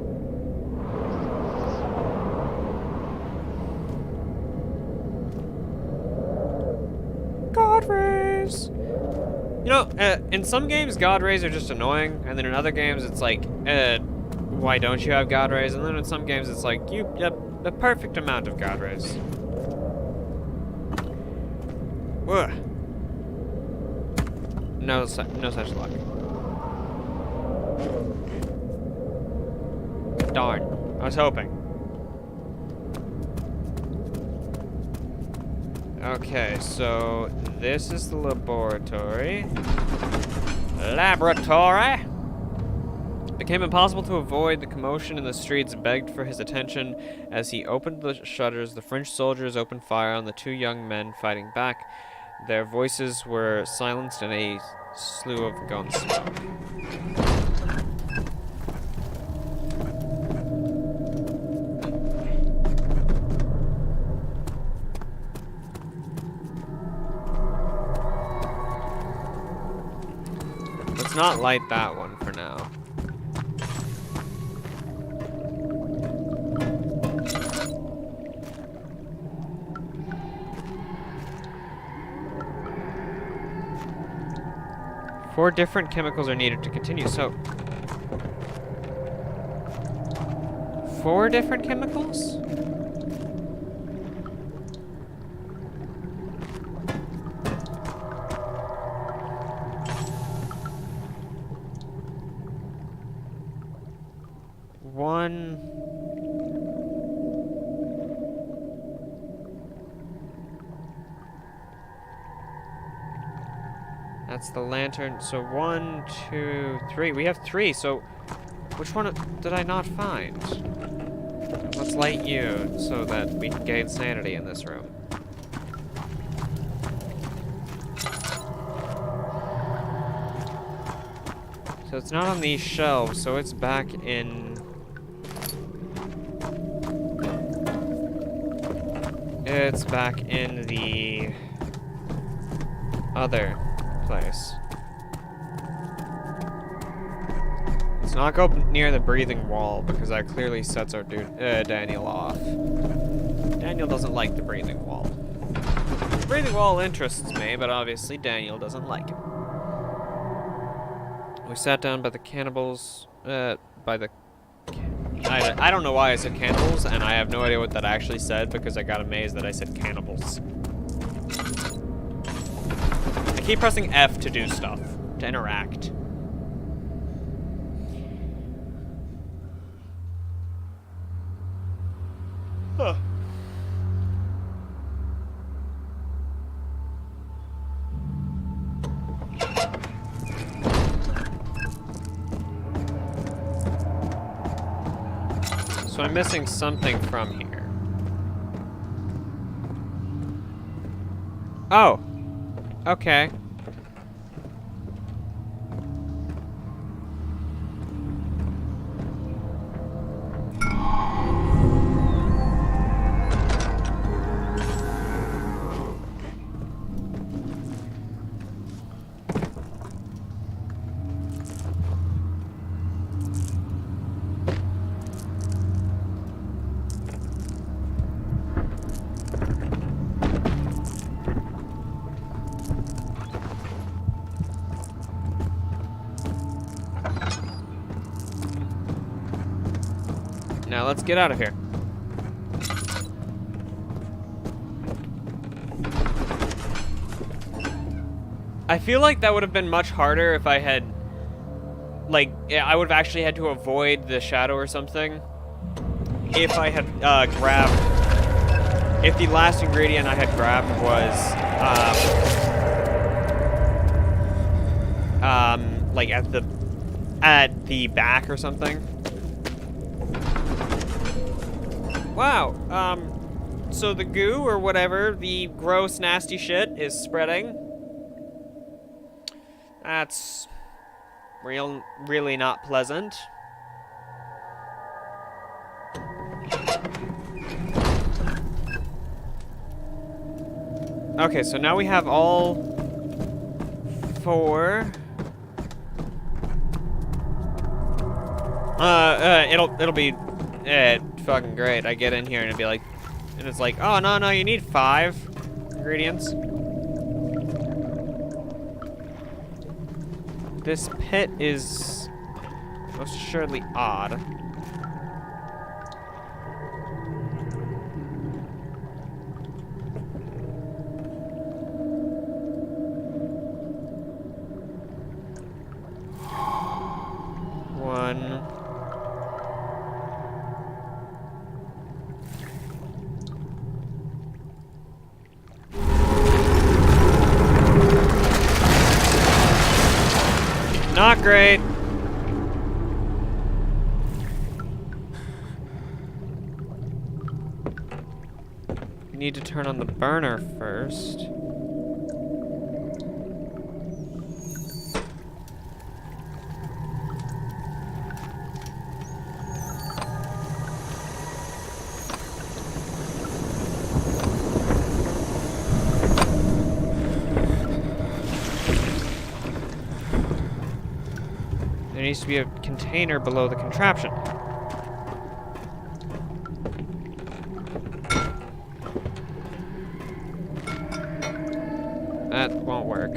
God rays! You know, in some games, God rays are just annoying, and then in other games, it's like, why don't you have God rays? And then in some games, it's like, the perfect amount of God rays. Ugh. No such luck. Darn. I was hoping. Okay, so this is the laboratory. Laboratory! It became impossible to avoid. The commotion in the streets begged for his attention. As he opened the shutters, the French soldiers opened fire on the two young men fighting back. Their voices were silenced in a slew of gun smoke. Let's not light that one for now. 4 different chemicals are needed to continue, so... 4 different chemicals? One... That's the lantern. So 1, 2, 3. We have 3, so which one did I not find? Let's light you so that we can gain sanity in this room. So it's not on these shelves, so it's back in... It's back in the other place. Let's not go near the breathing wall because that clearly sets our Daniel off. Daniel doesn't like the breathing wall. The breathing wall interests me, but obviously Daniel doesn't like it. We sat down by the cannibals, I don't know why I said cannibals, and I have no idea what that actually said because I got amazed that I said cannibals. I keep pressing F to do stuff, to interact. Huh. So I'm missing something from here. Oh. Okay. Now let's get out of here. I feel like that would have been much harder if I had, like, I would have actually had to avoid the shadow or something. If I had grabbed, if the last ingredient I had grabbed was, like at the back or something. Wow, so the goo or whatever, the gross, nasty shit is spreading. That's really not pleasant. Okay, so now we have all 4. It'll be fucking great. I get in here and it'd be like, and it's like, oh no, you need 5 ingredients. This pit is most assuredly odd. One. Not great. You need to turn on the burner first. There needs to be a container below the contraption. That won't work.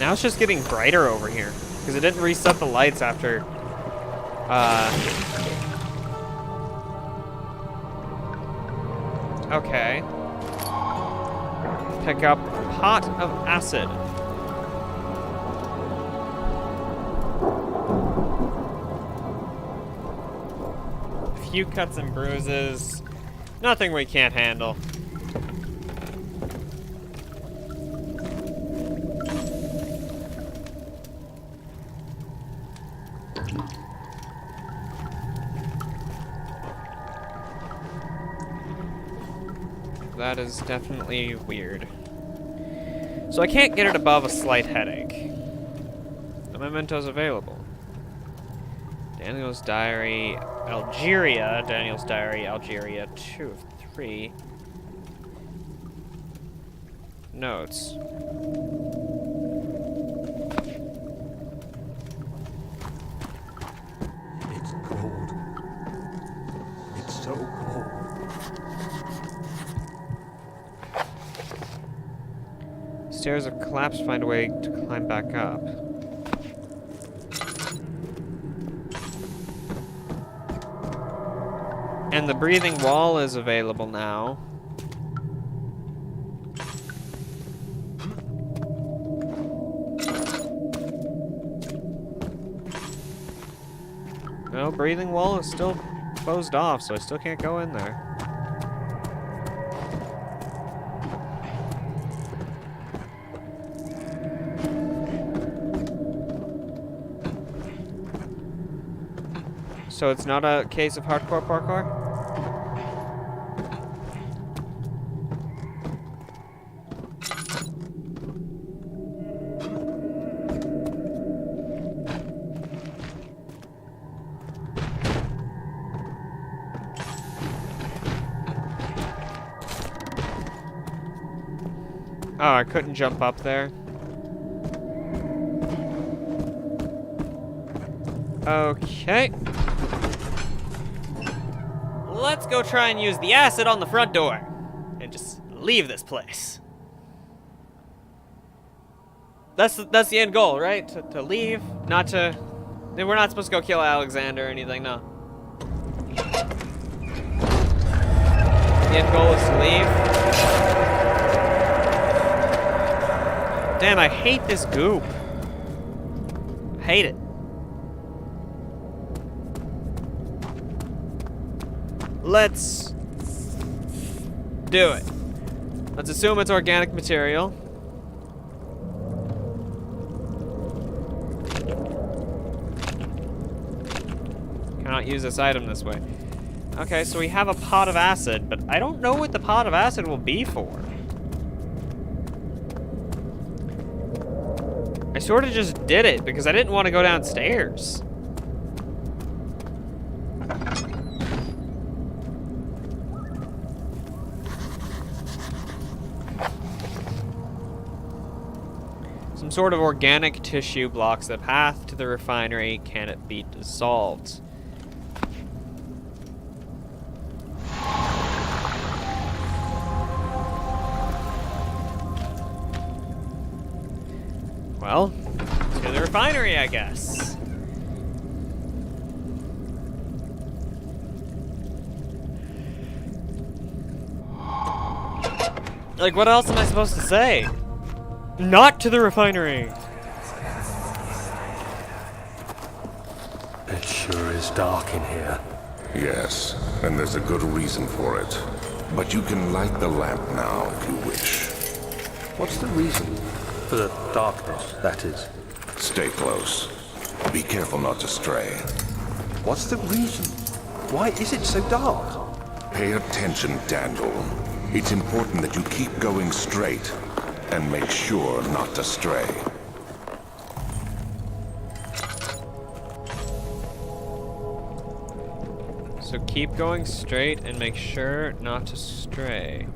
Now it's just getting brighter over here. Because it didn't reset the lights after... Okay. Pick up pot of acid. A few cuts and bruises. Nothing we can't handle. That is definitely weird. So I can't get it above a slight headache. The mementos available. Daniel's diary, Algeria. Daniel's diary, Algeria, 2 of 3. Notes. It's cold. It's so cold. Stairs have collapsed, find a way to climb back up. And the breathing wall is available now. No, breathing wall is still closed off, so I still can't go in there. So it's not a case of hardcore parkour? Oh, I couldn't jump up there. Okay. Let's go try and use the acid on the front door and just leave this place. That's the end goal, right? To leave, not to... We're not supposed to go kill Alexander or anything, no. The end goal is to leave. Damn, I hate this goop. I hate it. Let's do it. Let's assume it's organic material. Cannot use this item this way. Okay, so we have a pot of acid, but I don't know what the pot of acid will be for. I sort of just did it because I didn't want to go downstairs. Some sort of organic tissue blocks the path to the refinery. Can it be dissolved? Well, to the refinery, I guess. Like, what else am I supposed to say? Not to the refinery. It sure is dark in here. Yes, and there's a good reason for it. But you can light the lamp now if you wish. What's the reason? For the darkness, that is. Stay close. Be careful not to stray. What's the reason? Why is it so dark? Pay attention, Daniel. It's important that you keep going straight and make sure not to stray. So keep going straight and make sure not to stray.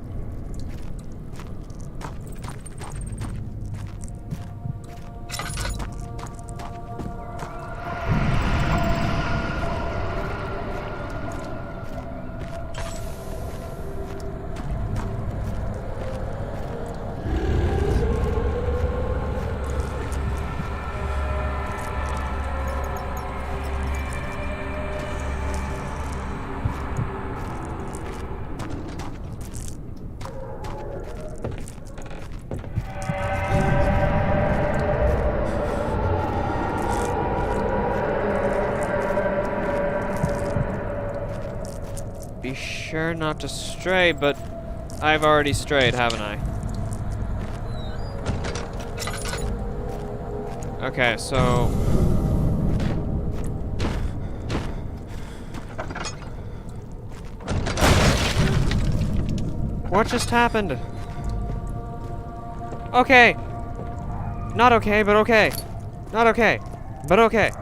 Be sure not to stray, but I've already strayed, haven't I? Okay, so... What just happened? Okay. Not okay, but okay. Not okay, but okay.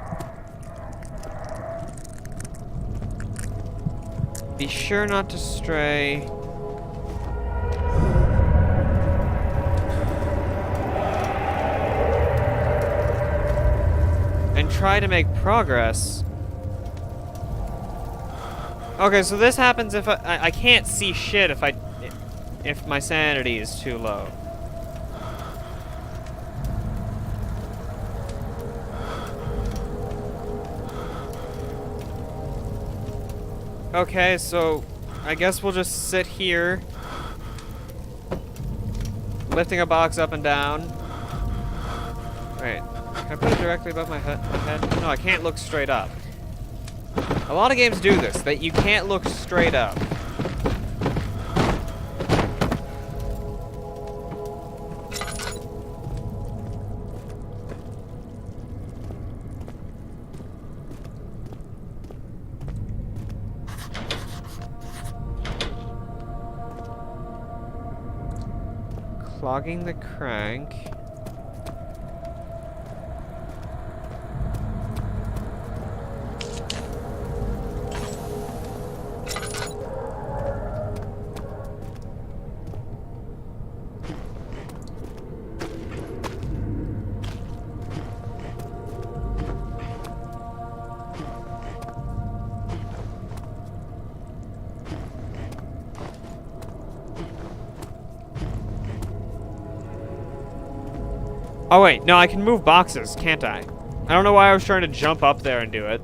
Be sure not to stray. And try to make progress. Okay, so this happens if I can't see shit if my sanity is too low. Okay, so I guess we'll just sit here, lifting a box up and down. Wait, can I put it directly above my head? No, I can't look straight up. A lot of games do this, that you can't look straight up. Clogging the crank. Oh wait, no, I can move boxes, can't I? I don't know why I was trying to jump up there and do it.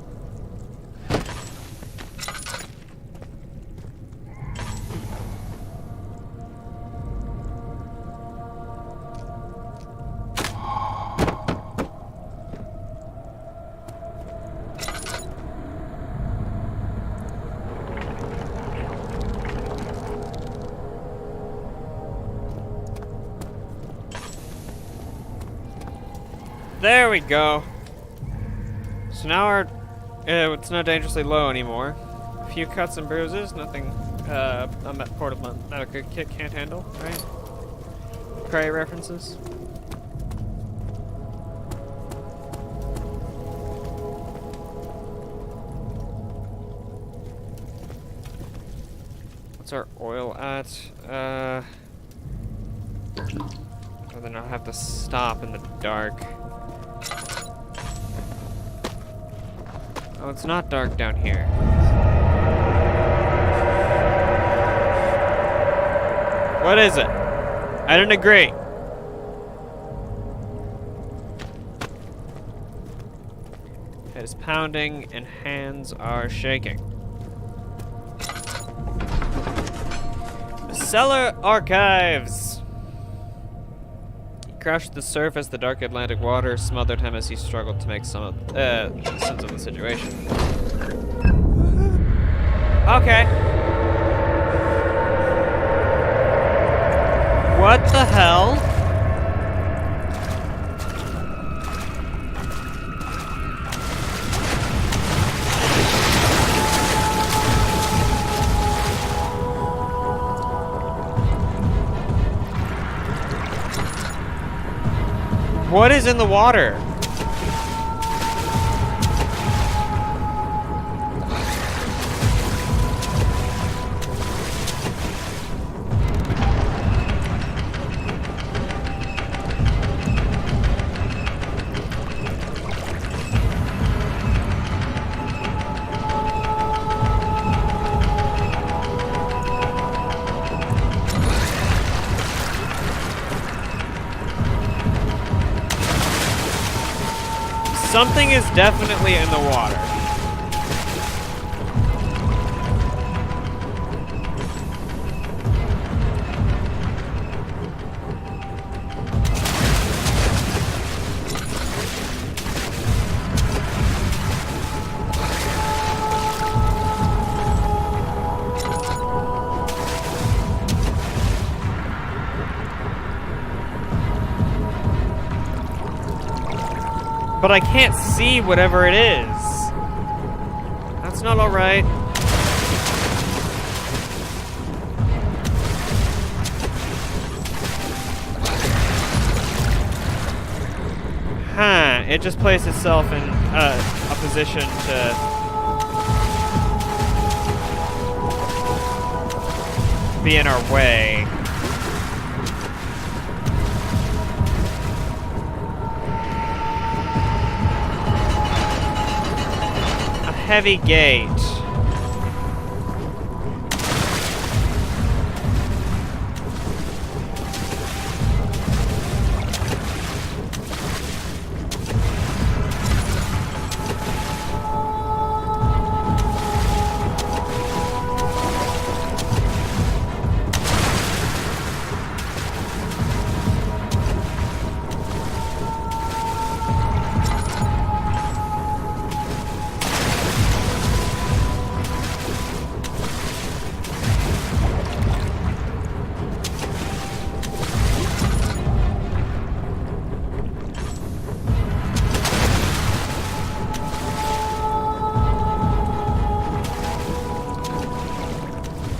There we go. So now our, it's not dangerously low anymore. A few cuts and bruises, nothing a portable medical kit can't handle, right? Cray references. What's our oil at? Oh, then I'll have to stop in the dark. Oh, it's not dark down here. What is it? I didn't agree. Head is pounding and hands are shaking. The cellar archives. Crashed to the surface, the dark Atlantic water smothered him as he struggled to make sense of the situation. Okay. What the hell? What is in the water? Something is definitely in the water. But I can't see whatever it is. That's not alright. Huh, it just placed itself in a position to be in our way. A heavy gate.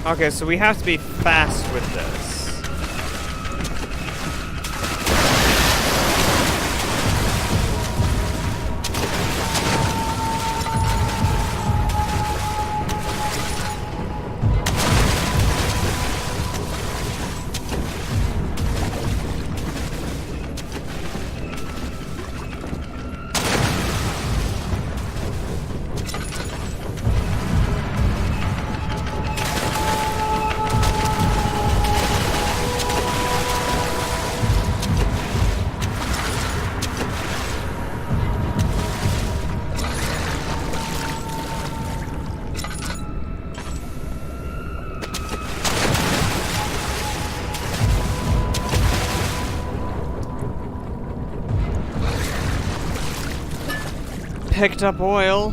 Okay, so we have to be fast with this. Picked up oil.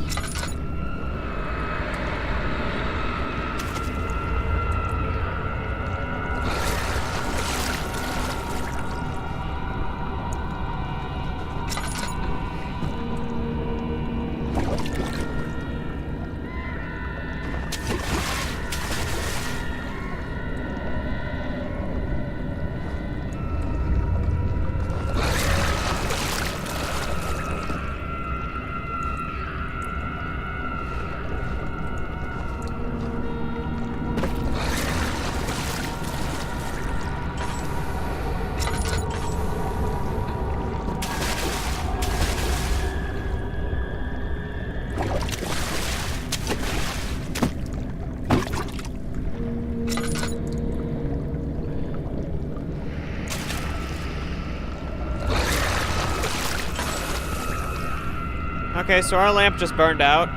Okay, so our lamp just burned out.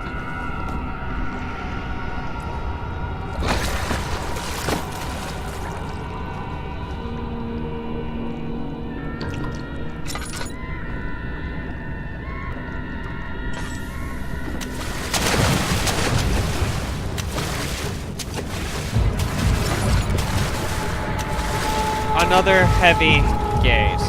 Another heavy gaze.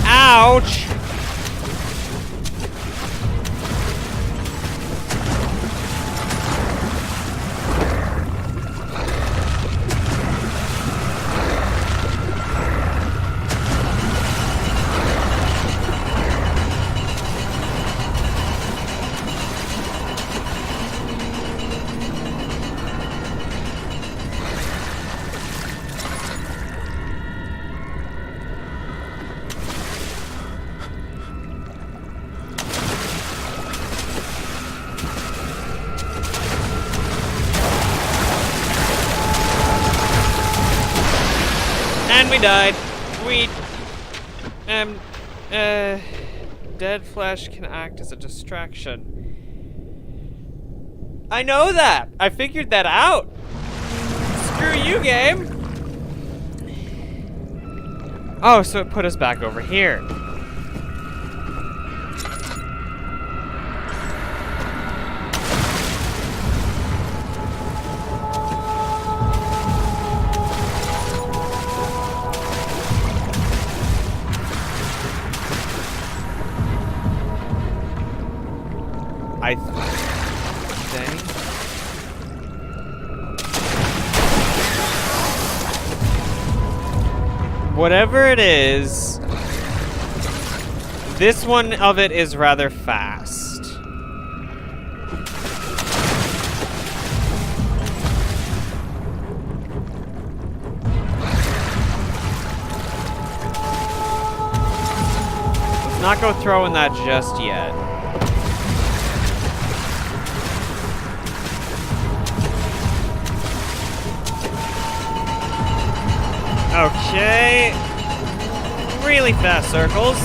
Ouch! we died. We... dead flesh can act as a distraction. I know that! I figured that out! Screw you, game! Oh, so it put us back over here. I think... Whatever it is, this one of it is rather fast. Let's not go throwing that just yet. Okay. Really fast circles.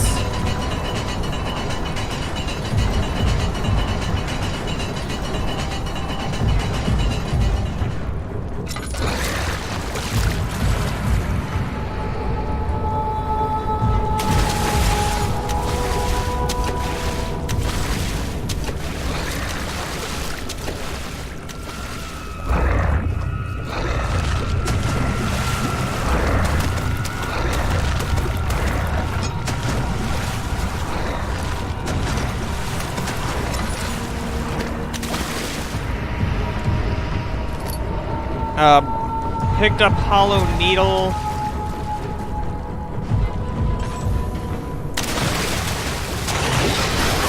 Picked up hollow needle.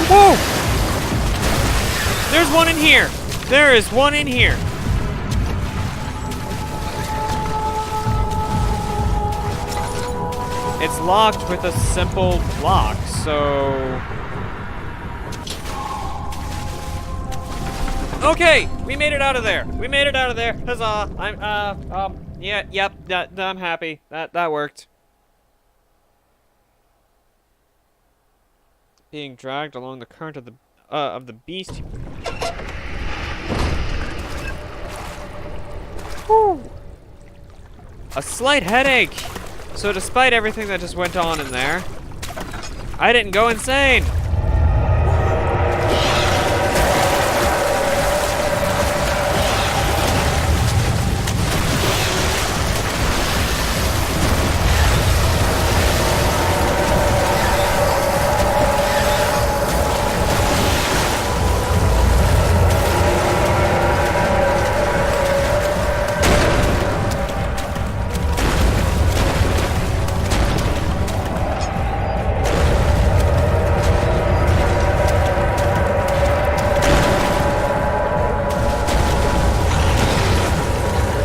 Whoa! There's one in here. There is one in here. It's locked with a simple lock, so... Okay, we made it out of there. We made it out of there. Huzzah! I'm happy. That worked. Being dragged along the current of the beast. Whew. A slight headache. So despite everything that just went on in there, I didn't go insane.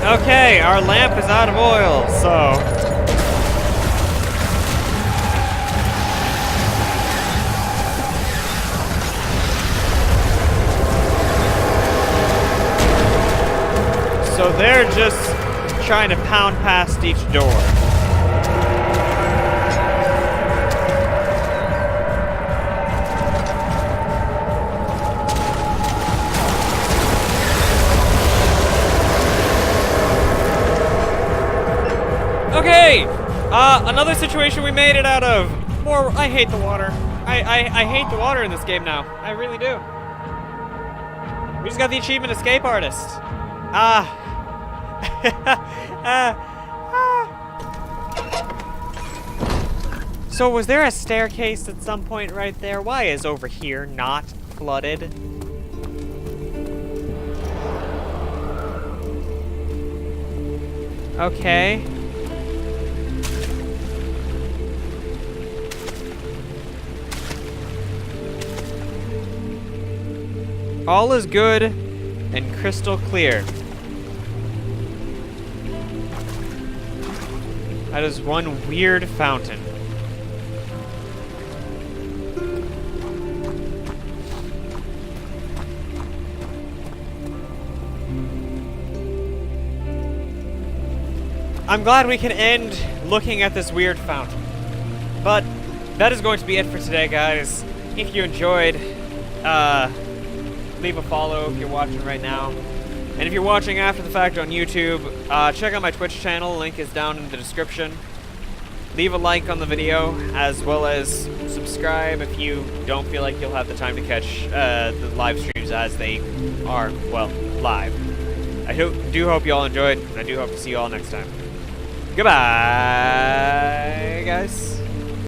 Okay, our lamp is out of oil, so... So they're just trying to pound past each door. Okay! Another situation we made it out of. More, I hate the water. I hate the water in this game now. I really do. We just got the achievement Escape Artist. So was there a staircase at some point right there? Why is over here not flooded? Okay. All is good and crystal clear. That is one weird fountain. I'm glad we can end looking at this weird fountain. But that is going to be it for today, guys. If you enjoyed, leave a follow if you're watching right now. And if you're watching after the fact on YouTube, check out my Twitch channel. Link is down in the description. Leave a like on the video, as well as subscribe if you don't feel like you'll have the time to catch the live streams as they are, well, live. I do hope you all enjoyed, and I do hope to see you all next time. Goodbye, guys.